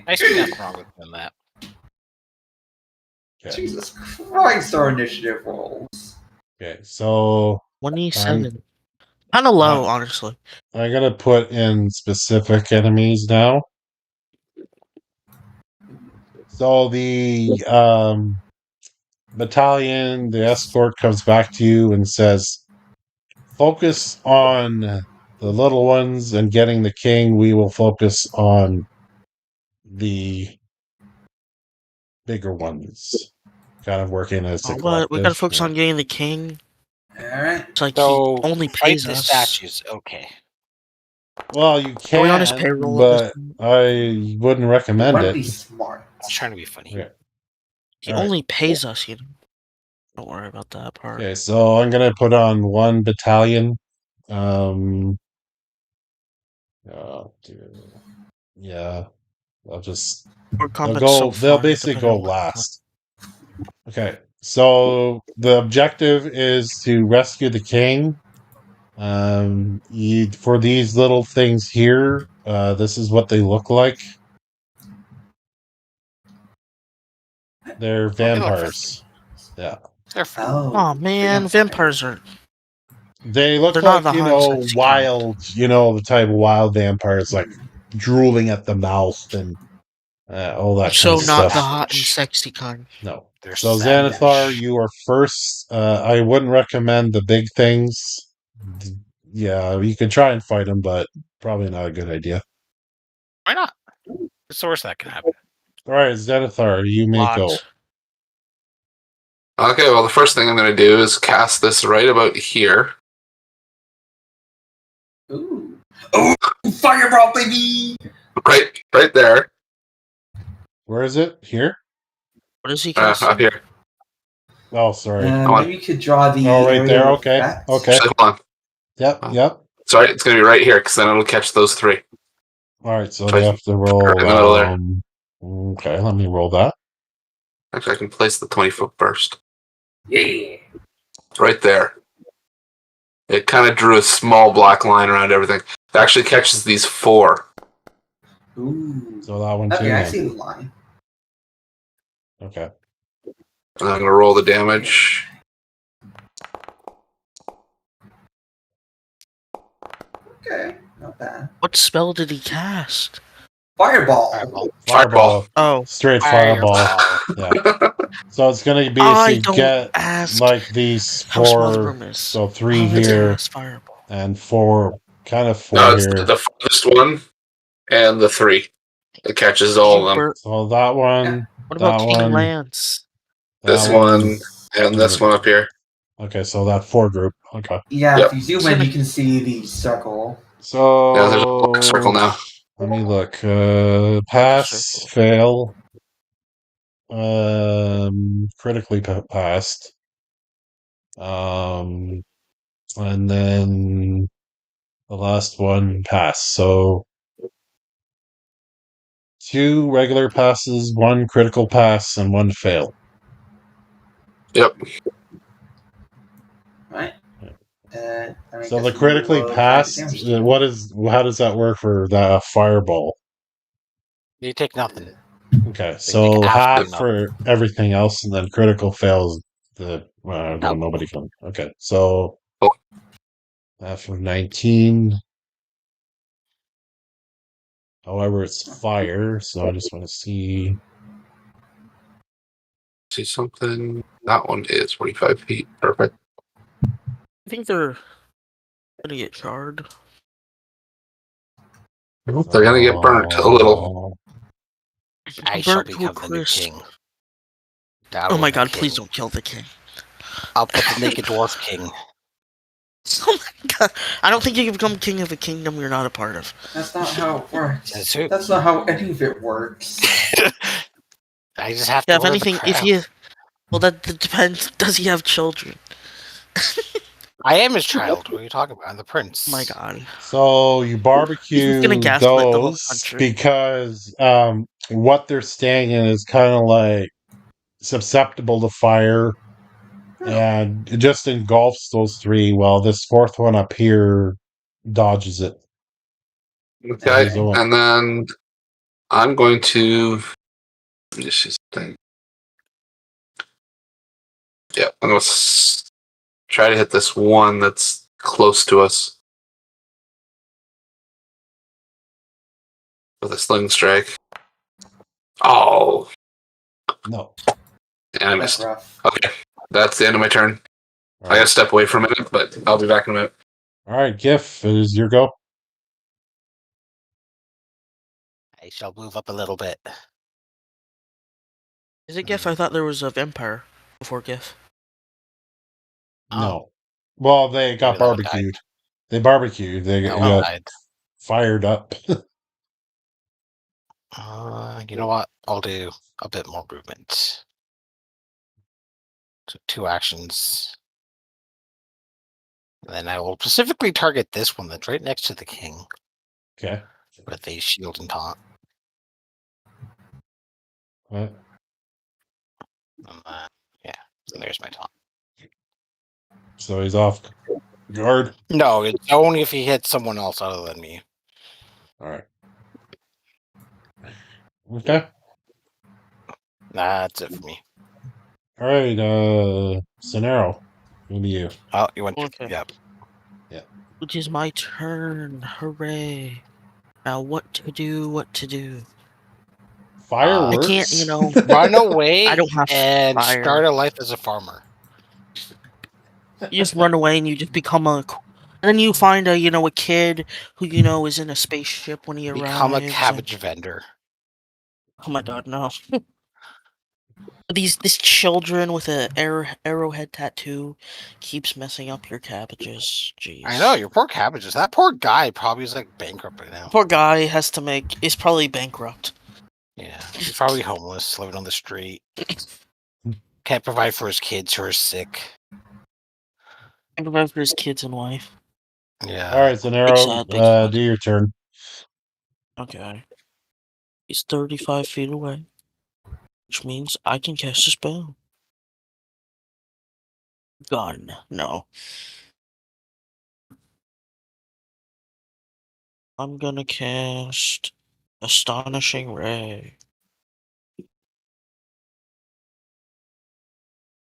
I see nothing wrong with doing that. Okay. Jesus Christ, our initiative rolls. Okay, so 27. Kind of low, honestly. I'm gonna put in specific enemies now. So the battalion, the escort comes back to you and says, focus on the little ones and getting the king. We will focus on the bigger ones. Kind of working as a But collective. we gotta focus on getting the king. Alright. It's like So he only fight pays the us. statues. Okay. Well, you Are we on his can, payroll? but I wouldn't recommend Want to it. be smart. I was trying to be funny. Okay. He All right. only pays us, you know. Don't worry about that part. Okay, so I'm gonna put on one battalion. Yeah, I'll just. Horde They'll combat's go. so They'll fun, basically depending go on what- last. Okay, so the objective is to rescue the king. For these little things here, this is what they look like. They're vampires. Yeah. They're fun. Oh man, vampires are. They look They're not like, the hottest I've seen. wild, the type of wild vampires, like drooling at the mouth and all that So kind of not stuff. the hot and sexy kind. No. They're So savage. Xanathar, you are first. I wouldn't recommend the big things. Yeah, you can try and fight them, but probably not a good idea. Why not? It's the worst that can happen. All right, Xanathar, you may go. Lot. Okay, well, the first thing I'm going to do is cast this right about here. Ooh. Oh, fireball, baby! Right there. Where is it? Here? What is he Up casting? here. Oh, sorry. Come on. Maybe you could draw the Oh, right area there. of Okay. effect. Okay. Actually, hold on. Yep. Yep. Sorry, it's going to be right here because then it'll catch those three. All right. So Try they have to roll. right in the middle there. Okay. Let me roll that. Actually, I can place the 20-foot burst. Yeah. Right there. It kind of drew a small black line around everything. It actually catches these four. Ooh. So that one too. Okay, I then. see the line. Okay. And I'm going to roll the damage. Okay, not bad. What spell did he cast? Fireball. Fireball. Oh, Straight fireball. Yeah. So it's gonna be I so don't get ask like these how small the four. room is. So three I only here cast fireball. and four. Kind of four No, it's here. the first one and the three. It catches all of them. So that one. What about That King one. Lance? This That one and this one up here. Okay, so that four group. Okay. Yeah, Yep. if you zoom in, you can see the circle. So Yeah, there's a black circle now. let me look. Pass, Circle. fail. Critically passed. And then the last one passed. So 2 regular passes, 1 critical pass, and 1 fail. Yep. Right? I So guess the critically we'll try the passed. damage. How does that work for the fireball? You take nothing. Okay, They so take half absolutely for everything else, and then critical fails. Nobody can. Okay, so Oh. half of 19. However, it's fire, so I just want to see. See something? That one is 45 feet. Perfect. I think they're gonna get charred. They're going to get burnt a little. I shall Burnt to a become the new crisp. king. Oh my god, please don't kill the king. I'll put the naked dwarf king. Oh my god. I don't think you can become king of a kingdom you're not a part of. That's not how it works. That's true. That's not how any of it works. I just have Yeah, to. if wear the anything, if crown. he. Well, that depends. Does he have children? I am his child. What are you talking about? I'm the prince. Oh my god. So you barbecue gonna gaslight the whole those country. because what they're staying in is kind of like susceptible to fire, and it just engulfs those 3. While this 4th one up here dodges it. Okay. He's the one. And then I'm going to. Let me just see something. Yeah, I'm going to try to hit this one that's close to us with a sling strike. Oh, No. and I That's missed. rough. Okay, that's the end of my turn. All I got to right. step away for a minute, but I'll be back in a minute. All right, Gif, it is your go. I shall move up a little bit. Is it GIF? I thought there was a vampire before GIF. No. Well, they got Maybe that one died. barbecued. They barbecued. They That got one died. fired up. You know what? I'll do a bit more movement. So 2 actions. And then I will specifically target this one that's right next to the king Okay. with a shield and taunt. What? Yeah, and there's my taunt. So he's off guard. No, it's only if he hits someone else other than me. All right. Okay. That's it for me. All right. Scenaro. Who be you? Oh, you went. Okay. Yeah. It is my turn. Hooray. Now what to do, what to do. Fireworks. I can't, you know. Run away I don't have and fire. start a life as a farmer. You just run away and you just become a. And then you find a kid who is in a spaceship when he arrives. Become a cabbage vendor. Oh my god, no! These children with a arrowhead tattoo keeps messing up your cabbages. Jeez. I know, your poor cabbages. That poor guy probably is like bankrupt right now. Poor guy is probably bankrupt. Yeah, he's probably homeless, living on the street. Can't provide for his kids who are sick. Can't provide for his kids and wife. Yeah. All right, Zanero, Big sad. do your turn. Okay. He's 35 feet away, which means I can cast a spell. Gun. No. I'm gonna cast Astonishing Ray.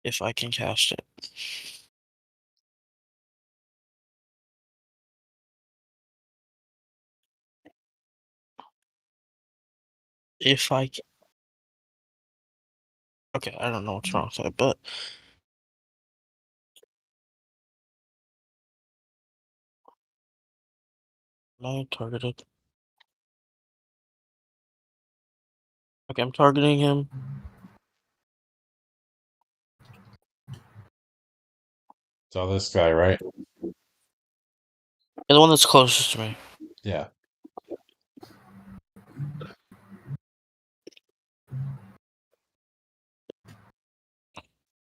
If I can cast it. If I can. Okay, I don't know what's wrong with it, but. Am I targeted? Okay, I'm targeting him. So this guy, right? And the one that's closest to me. Yeah.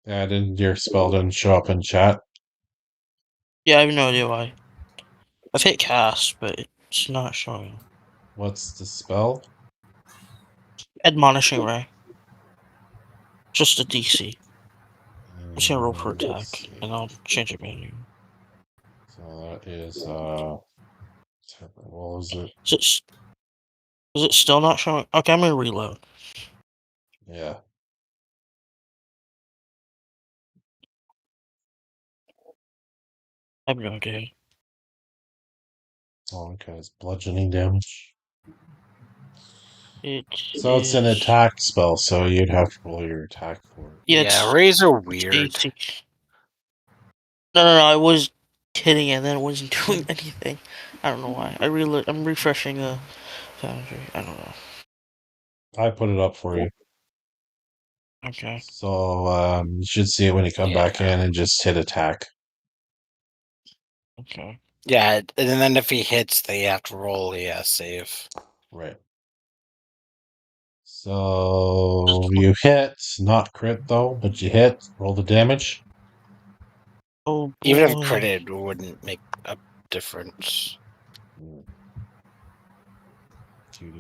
Yeah, your spell didn't show up in chat. Yeah, I have no idea why. I've hit cast, but it's not showing. What's the spell? Admonishing Ray. Just a DC. I'm just gonna roll for Let's attack, see. and I'll change it manually. So that is what was it? Is it still not showing? Okay, I'm gonna reload. Yeah. I have no idea. Oh, okay, it's bludgeoning damage. So it's an is- attack spell, so you'd have to roll your attack for it. Yeah, it's rays are weird. AC. No, I was hitting it and then it wasn't doing anything. I don't know why. I'm refreshing the Foundry. I don't know. I put it up for you. Okay. So you should see it when you come back in and just hit attack. Okay. Yeah, and then if he hits, they have to roll a save. Right. So you hit, not crit though, but you hit. Roll the damage. Oh boy. Even if critted, it wouldn't make a difference.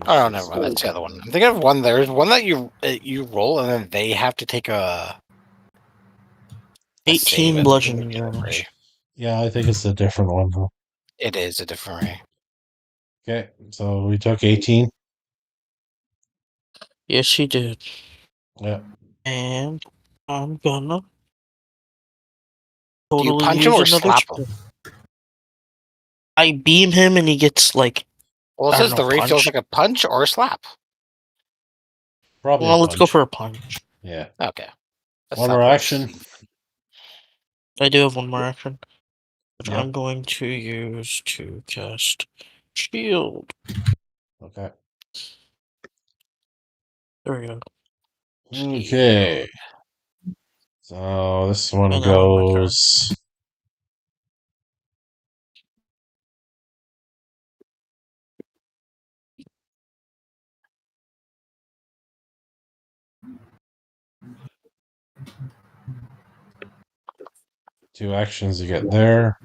Oh, never mind. That's the other one. I'm thinking of one. There's one that you roll, and then they have to take a 18 save. bludgeoning damage. Yeah, I think it's a different one though. It is a different ray. Okay, so we took 18. Yes, he did. Yeah. And I'm gonna Do you totally punch him use or another slap spell. him? I beam him and he gets like. Well, it I don't says the know, ray feels punch. like a punch or a slap. Probably. Well, let's go for a punch. Yeah. Okay. One more action. I do have one more action, which Yep. I'm going to use to cast shield. Okay. There we go. Okay. So this one And now my turn. goes. Two actions you get there.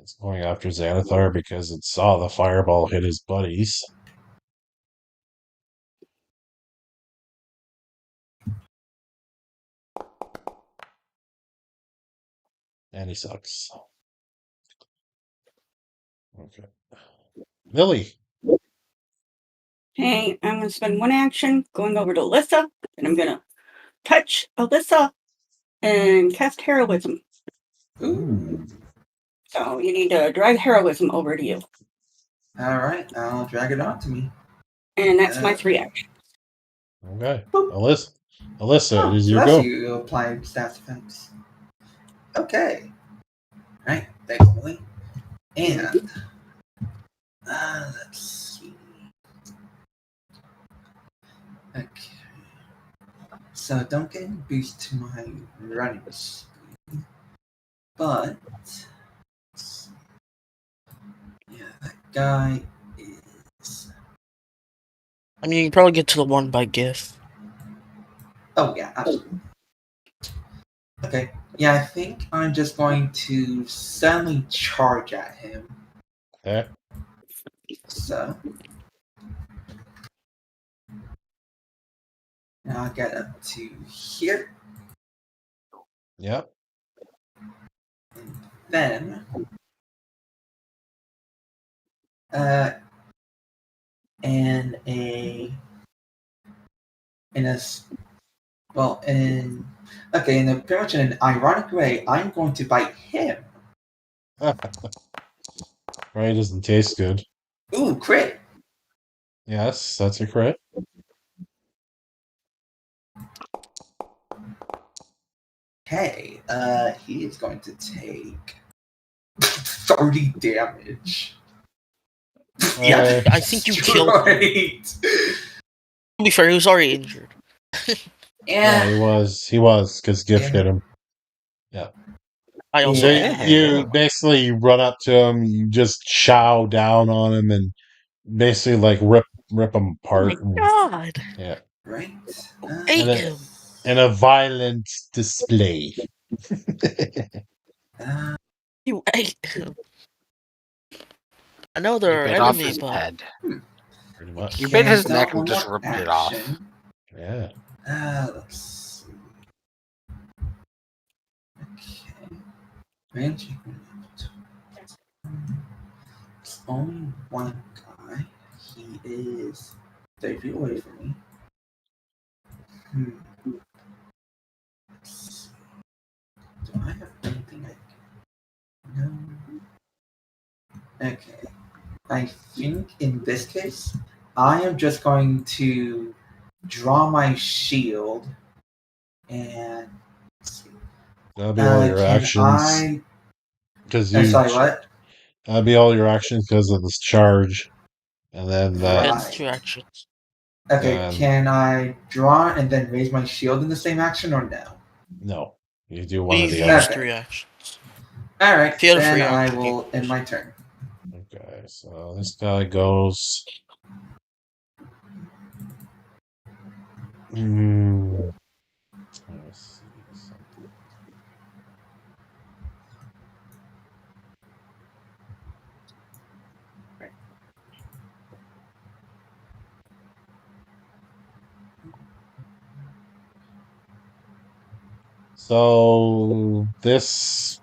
It's going after Xanathar because it saw the fireball hit his buddies. And he sucks. Okay. Lily. Hey, I'm going to spend one action going over to Alyssa, and I'm going to touch Alyssa and cast Heroism. Ooh. So you need to drag heroism over to you. All right, I'll drag it on to me. And that's my 3 action. Okay. Boop. Alyssa, it is so your that's go. you applying stats effects. Okay. All right, thanks, Emily. And let's see. Okay. So don't get any boost to my running speed, but yeah, that guy is. I mean, you can probably get to the one by GIF. Oh yeah, absolutely. Okay, yeah, I think I'm just going to suddenly charge at him. Okay. So now I'll get up to here, Yep. and then and a in a s- well in okay in a pretty much in an ironic way, I'm going to bite him. Right, doesn't taste good. Ooh, crit! Yes, that's a crit. Okay, he is going to take 30 damage. Yeah, I think you killed him. Straight. To be fair, he was already injured. Yeah, he was, because Gift hit him. I also So hit him. you basically run up to him, you just chow down on him, and basically like rip him Oh my apart. god! Yeah, Right. Ate and him! in a violent display. You ate him! I know You they're bit our off enemy, his but head. Pretty much. You bit his Okay, neck one and just more ripped it off. action. Yeah. Let's see. Okay. Range equipment. It's only one guy. He is 30 feet away from me. Let's see. Do I have anything I can... No. Okay. I think in this case, I am just going to draw my shield and let's see. That'll be all your Can actions. I? Because you. Sorry, what? That'll be all your actions because of this charge. And then that. it's Right. 2 actions. Okay, can I draw and then raise my shield in the same action or no? No. You do one or You've the used other. Okay. 3 actions. Alright, If you had a then free I action, will end my turn. Okay, so this guy goes. Let's see something. So this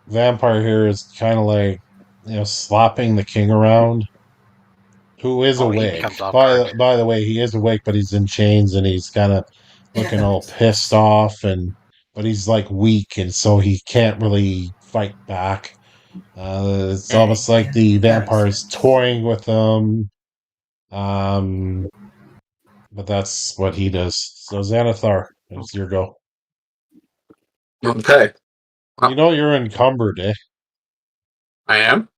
vampire here is kind of like, slapping the king around, who is Oh, he awake. becomes off guard. By the way, he is awake, but he's in chains and he's kind of looking all pissed off, but he's like weak, and so he can't really fight back. It's almost like the vampire's toying with him. But that's what he does. So Xanathar, it's your go. Okay. You know you're encumbered, eh? I am?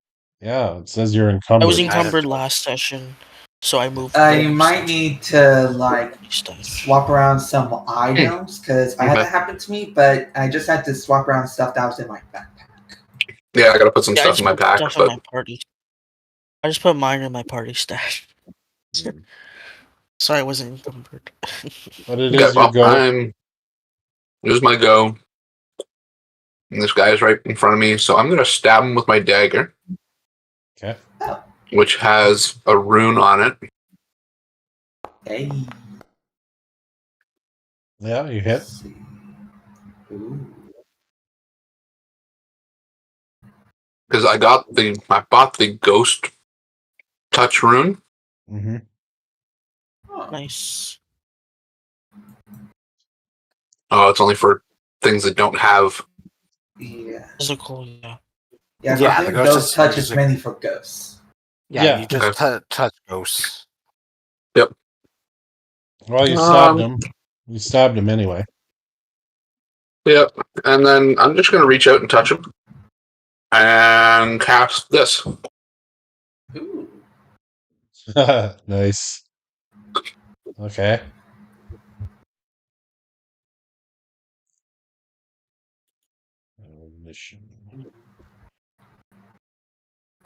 Yeah, it says you're I encumbered. was encumbered last session, so I moved. You might need to swap around some items because I had that happen to me, but I just had to swap around stuff that was in my backpack. Yeah, I gotta put some stuff in my pack. Stuff in my party. I just put mine in my party stash. So I wasn't encumbered. But it is your go. It is my go. And this guy is right in front of me, so I'm gonna stab him with my dagger. Okay. Which has a rune on it. Hey. Yeah, you hit. Because I bought the ghost touch rune. Mm-hmm. Nice. Oh, it's only for things that don't have Yeah. Physical, yeah. Yeah, Yeah, Forbidden the ghost Ghost is touches usually- many for ghosts. Yeah, you just touch ghosts. Yep. Well, you stabbed him. You stabbed him anyway. Yep. And then I'm just going to reach out and touch him. And cast this. Ooh. Nice. Okay.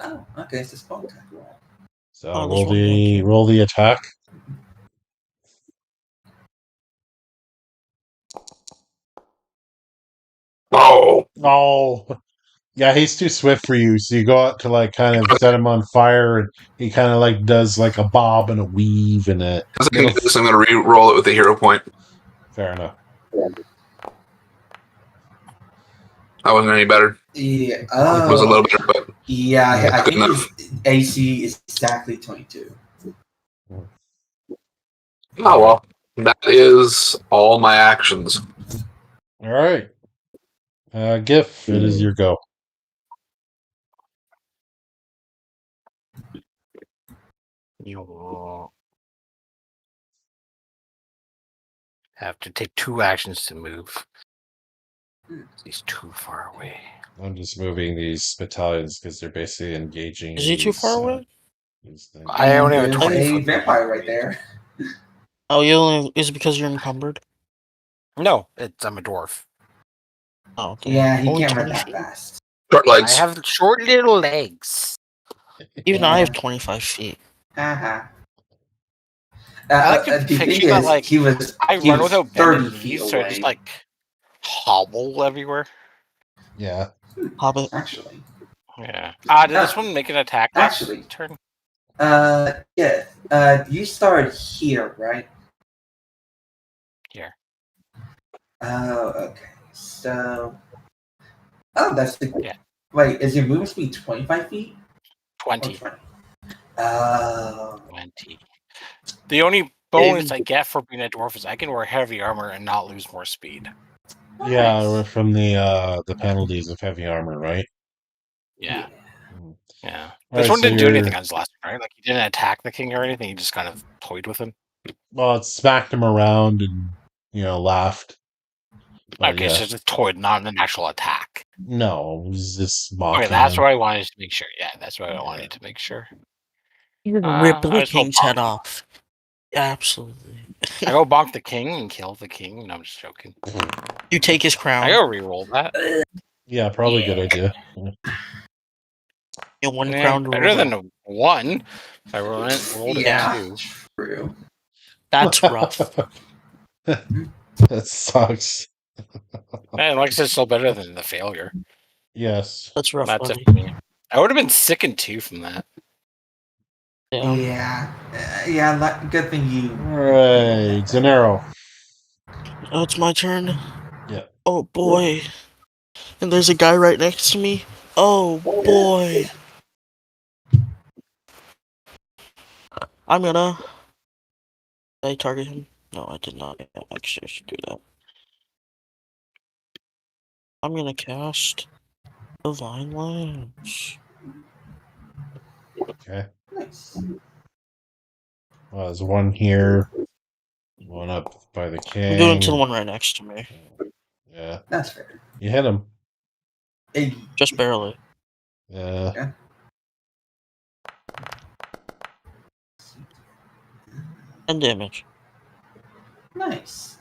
Oh, okay, it's a spell attack. So Oh, roll there's one back here. roll the attack. Oh. Oh, yeah, he's too swift for you. So you go out to like kind of set him on fire, and he kind of like does like a bob and a weave and a As I can little. do this, I'm going to re-roll it with a hero point. Fair enough. That wasn't any better. Yeah. It was a little better, but Yeah, I good think enough. his AC is exactly 22. oh well. That is all my actions. All right. Gif, it is your go. You have to take 2 actions to move. He's too far away. I'm just moving these battalions because they're basically engaging. Is he too far away? These things. I only have a There's 20 a foot vampire right there. Oh, you only is it because you're encumbered? No, I'm a dwarf. Oh, okay. Yeah, he Only can't run 20 that feet? fast. Short I legs. have short little legs. Even I have Yeah. 25 feet. Haha. I like to The thing picture that, is, like, he was I he run was without 30 bending feet knees, so I away. just like hobble everywhere. Yeah. Hobbit. Actually, Yeah. Did this one make an attack last Actually. turn? yeah. You started here, right? Here. Oh, okay. So, that's the. Yeah. Wait, is your movement speed 25 feet? Or 20. 20? Oh. 20. The only bonus I get for being a dwarf is I can wear heavy armor and not lose more speed. Yeah, Nice. we're from the penalties of heavy armor, right? Yeah. Mm. Yeah. All This right, one so didn't do you're- anything on his last turn, right? Like, he didn't attack the king or anything. He just kind of toyed with him. Well, it smacked him around and laughed. But Okay, yeah, so it's just toyed, not an actual attack. no, it was just mocking Okay, that's him. what I wanted to make sure. Yeah, that's what I wanted to make sure. You I rip the just go king's head bonk. off. Absolutely. I go bonk the king and kill the king. No, I'm just joking. You take his crown. I go re-roll that. Yeah, probably a good idea. Get one Yeah, crown to better roll. than a 1. I rolled it Yeah. 2. True. That's rough. That sucks. And like I said, it's still better than the failure. Yes. That's rough, That's buddy. it for me. I would have been sickened too from that. Yeah. Yeah. Good thing you. All right, Zanero. Oh, it's my turn. Yeah. Oh boy. And there's a guy right next to me. Oh boy. I'm gonna. Did I target him? No, I did not. Actually, I should do that. I'm gonna cast Divine Lance. Okay. Nice. Well, there's one here. One up by the king. I'm doing to the one right next to me. Yeah. That's fair. You hit him. Hey, Just barely. Yeah. And damage. nice.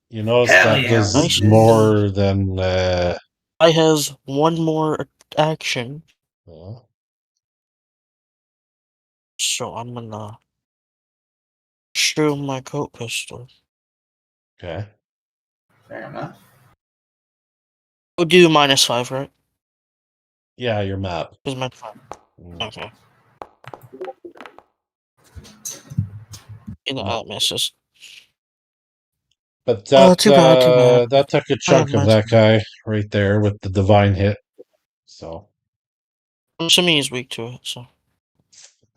You notice Hell that yeah, does nice. more than. I have one more action, so I'm gonna shoot my coat pistol. Okay. Fair enough. We'll do -5, right? Yeah, your map. Is my 5. Mm. Okay. And that misses. But Oh, that too bad. that took a chunk of my that turn. guy right there with the divine hit. So I'm assuming he's weak to it, so.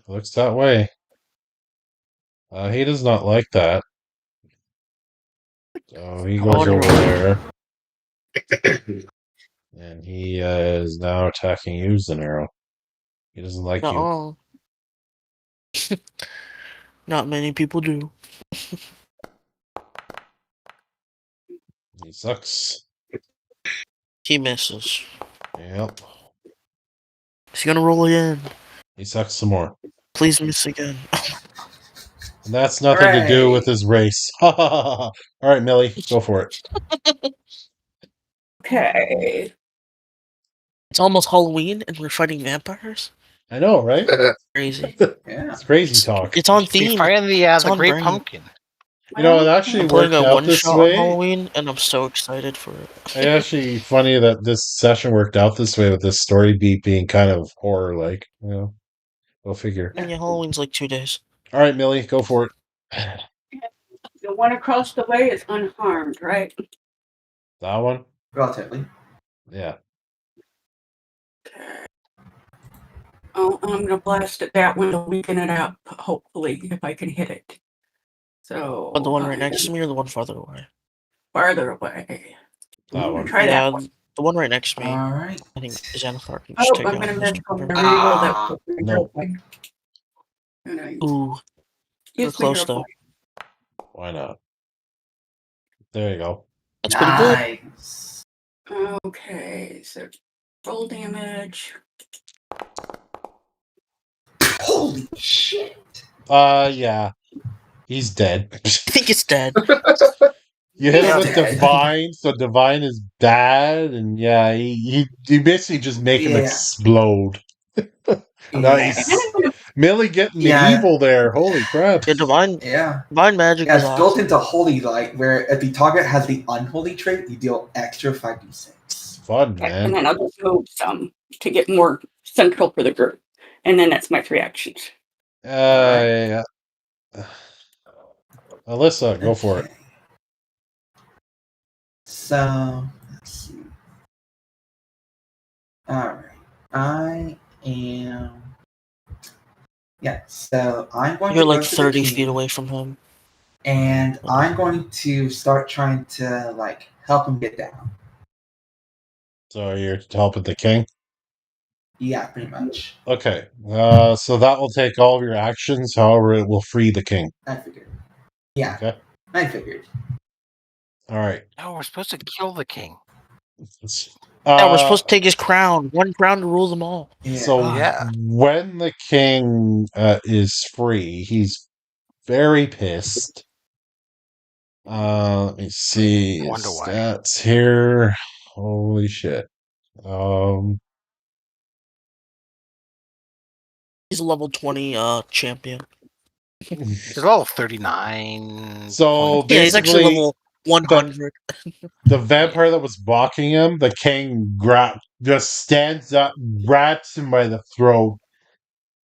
looks that way. He does not like that. So he goes wonder over why. there. And he is now attacking you, Zanero. He doesn't like you. No. Not many people do. He sucks. He misses. Yep. He's gonna roll again. He sucks some more. Please miss again. And that's nothing to do with Hooray. his race. All right, Millie, go for it. Okay. It's almost Halloween and we're fighting vampires? I know, right? Crazy. Yeah. It's crazy talk. It's on Be theme. fighting It's the on Great brand. Pumpkin. You know, it actually I'm playing worked a out one this shot on way. Halloween and I'm so excited for it. It's actually funny that this session worked out this way with this story beat being kind of horror like. You know, go figure. And yeah, Halloween's like 2 days. All right, Millie, go for it. The one across the way is unharmed, right? That one? Relatively. Yeah. Okay. Oh, I'm gonna blast at that one to weaken it up, hopefully, if I can hit it. So But the one right next to me or the one farther away? farther away. I'm That gonna one. try Yeah, that one. the one right next to me. Alright. I think Xanathar can just Oh, take I'm out gonna Mr. miss. I'm Cover. gonna reroll that. Ah, no. Ooh, we're close though. Why not? There you go. That's pretty good. nice. Okay, so roll damage. Holy shit. Yeah. He's dead. I think it's dead. You hit him with Dead. Divine, so Divine is bad, and yeah, you basically just make him Yeah. explode. Nice. Millie getting the Yeah. evil there. Holy crap. Yeah, divine Yeah. magic Yeah, is it's built awesome. into Holy Light, where if the target has the unholy trait, you deal extra 5d6. It's fun, And man. then I'll just move some to get more central for the group. And then that's my 3 actions. Yeah. Alyssa, go for it. Okay. So, let's see. Alright. I am. Yeah, so I'm going You're to like go to 30 the feet king, away from him. and I'm going to start trying to, like, help him get down. So you're helping the king? Yeah, pretty much. Okay. So that will take all of your actions, however, it will free the king. I figured. Yeah, Okay. I figured. All right. No, we're supposed to kill the king. Yeah, we're supposed to take his crown. One crown to rule them all. Yeah. So Yeah. when the king is free, he's very pissed. Let me see his Wonder why. stats here. Holy shit. He's a level 20 champion. He's level 39. So Yeah, he's actually basically, level 100. the vampire that was blocking him, the king just stands up, grabs him by the throat,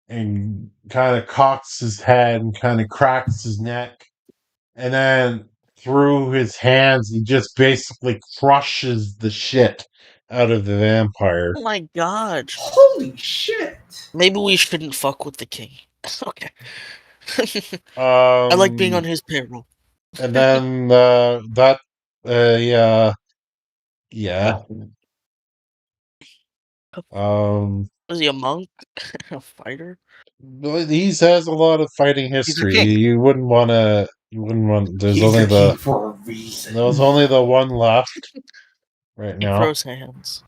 and kind of cocks his head and kind of cracks his neck. And then through his hands, he just basically crushes the shit out of the vampire. Oh my god. Holy shit! Maybe we shouldn't fuck with the king. Okay. I like being on his payroll. And then yeah. Is he a monk? A fighter? He has a lot of fighting history. king. You wouldn't want to. You wouldn't want. There's He's only the king the. for a reason. There was only the one left right He now. throws hands.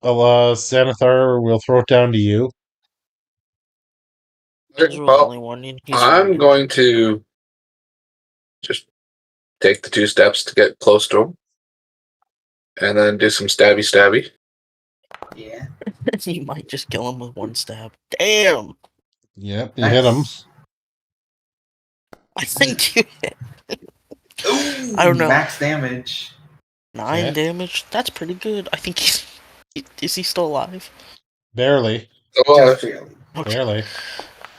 Xanathar, we'll throw it down to you. He's Well, only one. He's I'm weird. going to just take the 2 steps to get close to him, and then do some stabby. Yeah. You might just kill him with 1 stab. Damn! Yep, you hit him. I think you hit. Ooh, I don't know. Max damage. 9 Okay. damage? That's pretty good. I think he's... Is he still alive? Barely. Just barely. Okay. Barely.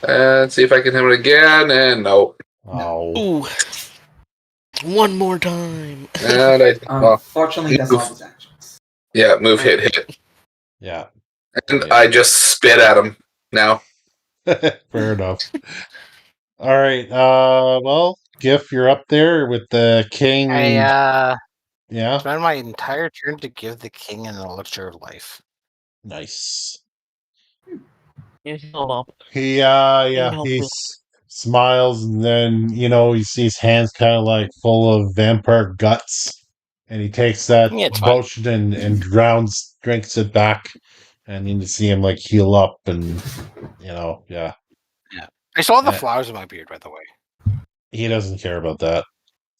And see if I can hit him again, and no. Oh. Ooh. One more time. And Unfortunately, that's all his actions. yeah, move, hit. Yeah. And Yeah. I just spit at him now. Fair enough. All right. Well, Gif, you're up there with the king. Yeah. Spend my entire turn to give the king an elixir of life. Nice. You heal up. He help he with- smiles, and then you see his hands kind of like full of vampire guts, and he takes that Yeah, it's fine. potion and drinks it back, and you see him like heal up, and yeah. I still have the Uh, flowers in my beard, by the way. He doesn't care about that.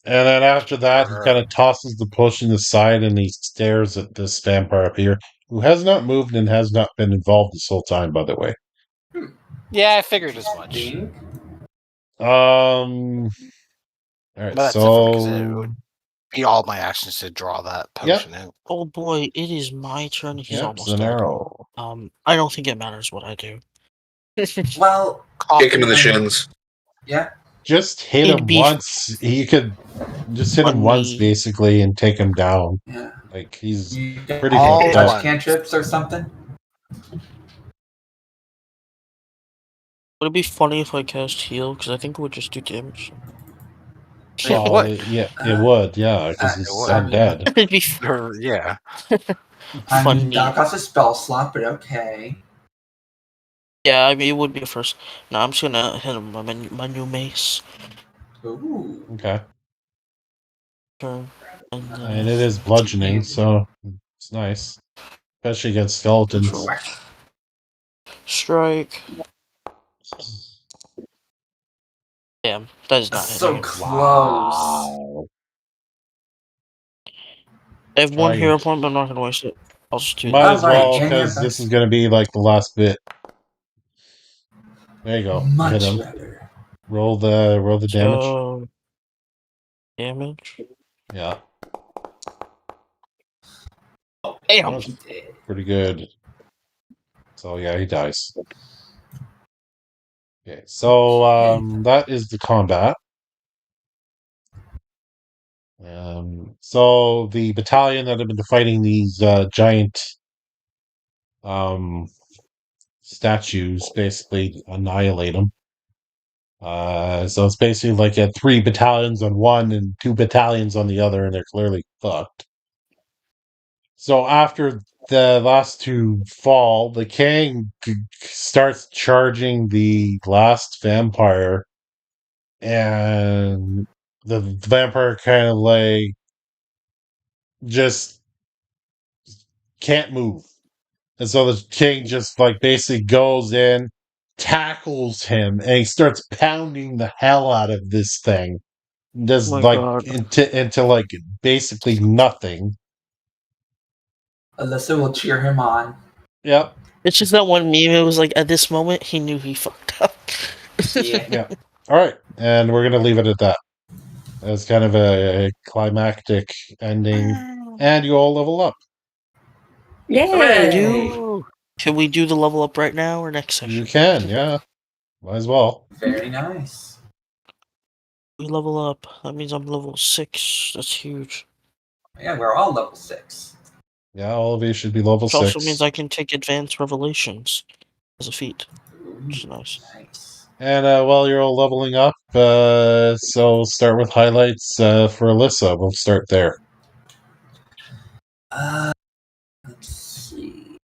And then after that, he kind of tosses the potion aside, and he stares at this vampire up here, who has not moved and has not been involved this whole time, by the way. Yeah, I figured as much. Ding. All right, But that's different because it would be all my actions to draw that potion out. Oh boy, it is my turn. He's yep, almost it's an dead. arrow. I don't think it matters what I do. Well, Kick him in the shins. yeah. Just hit It'd him be once. He could just hit him once, funny. basically, and take him down. Yeah. Like, he's You can pretty all fucked touch up. cantrips or something. Would it be funny if I cast heal? Because I think it would just do damage. Well, What? yeah, it would, yeah, because he's it would. undead. It'd be Yeah. I funny. mean, that costs a spell slot, but okay. Yeah, I mean, it would be a first. No, I'm just gonna hit him with my new mace. Ooh. Okay. Turn. And it is bludgeoning, so it's nice. Especially against skeletons. Strike. Damn, that is not That's so hitting. close. Wow. I have one Try hero it. point, but I'm not gonna waste it. I'll just do Might that. as Alright, well, Kenya, because that's- this is going to be like the last bit. There you go. Much Hit him. better. Roll the damage. So, damage. Yeah. Damn. That's pretty good. So yeah, he dies. Okay, so that is the combat. So the battalion that have been fighting these giant statues basically annihilate them. So it's basically like you had 3 battalions on one and 2 battalions on the other, and they're clearly fucked. So after the last 2 fall, the king starts charging the last vampire, and the vampire kind of like just can't move. And so the king just like basically goes in, tackles him, and he starts pounding the hell out of this thing. Does Oh my like God. into like basically nothing. Alyssa will cheer him on. Yep. It's just that one meme. It was like at this moment he knew he fucked up. Yeah. Yeah. All right, and we're gonna leave it at that. As kind of a climactic ending, and you all level up. Yay! Hooray! Can we do the level up right now or next You session? can, yeah. Might as well. Very nice. We level up. That means I'm level 6. That's huge. Yeah, we're all level 6. Yeah, all of you should be level Which 6. also means I can take advanced revelations as a feat. Which is nice. Nice. And while you're all leveling up, so we'll start with highlights for Alyssa. We'll start there. Let's see.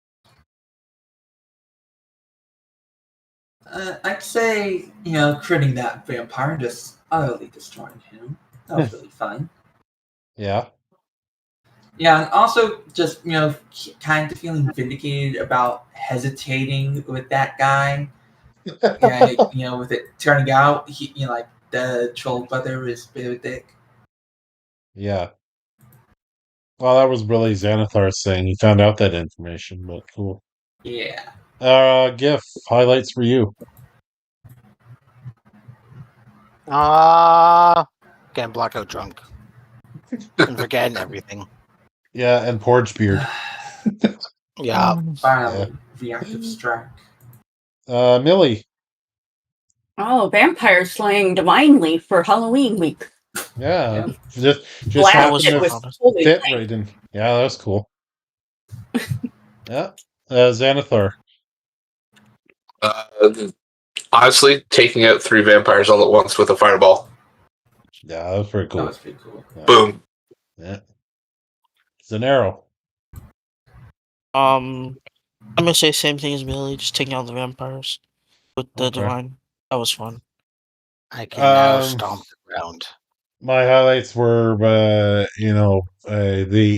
I'd say, critting that vampire and just utterly destroying him. That was really fun. Yeah. Yeah, and also just, kind of feeling vindicated about hesitating with that guy. And, with it turning out, he, like, the troll brother is a bit of a dick. Yeah. Well, that was really Xanathar's thing. He found out that information, but cool. Yeah. GIF, highlights for you. Getting blackout drunk. And forgetting everything. Yeah, and Porge Beard. Yeah. Finally, reactive strike. Millie. Oh, vampire slaying divinely for Halloween week. Yeah. Yeah. Just happened Blasted to with holy fit flame. right in. Yeah, that was cool. Yeah. Xanathar. Honestly, taking out 3 vampires all at once with a fireball. Yeah, that was pretty That cool. was pretty cool. Yeah. Boom. Yeah. Zanero. I'm gonna say same thing as Billy, just taking out the vampires with the Okay. divine. That was fun. I can now Um, stomp the ground. My highlights were, the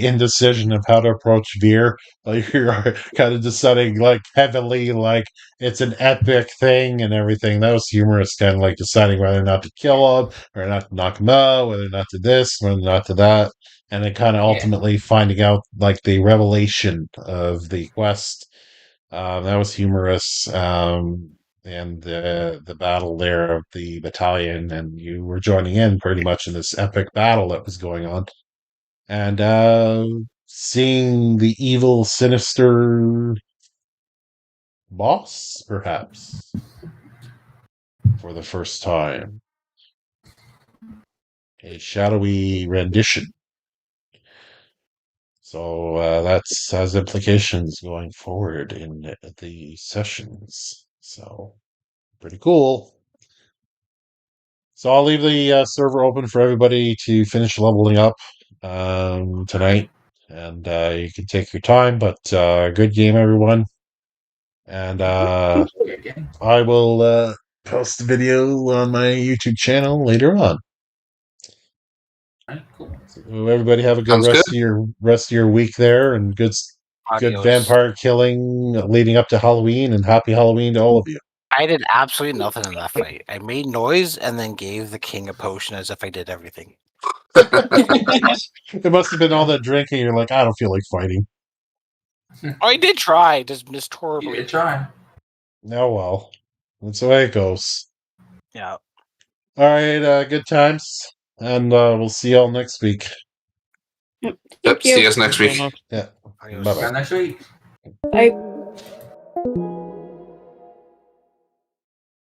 indecision of how to approach Veer. Like you're kind of deciding, like heavily, like it's an epic thing and everything. That was humorous, kind of like deciding whether or not to kill him or not to knock him out, whether or not to this, whether or not to that, and then kind of Yeah. ultimately finding out like the revelation of the quest. That was humorous. And the battle there of the battalion, and you were joining in pretty much in this epic battle that was going on, and seeing the evil, sinister boss, perhaps for the first time, a shadowy rendition. So that has implications going forward in the sessions. So pretty cool. So I'll leave the server open for everybody to finish leveling up tonight, and you can take your time. But good game, everyone, and Good game. I will post the video on my YouTube channel later on. Alright, cool. So everybody have a good Sounds rest of your week there, and good Adios. vampire killing leading up to Halloween, and happy Halloween to all of you. I did absolutely nothing in that fight. I made noise and then gave the king a potion as if I did everything. It must have been all that drinking. You're like, I don't feel like fighting. Oh, I did try, just missed You horribly. did try. Oh well, that's the way it goes. Yeah. All right, good times, and we'll see y'all next week. Thank Yep, you. see you guys next week. Yeah, Adios. bye bye. See you next week. Bye.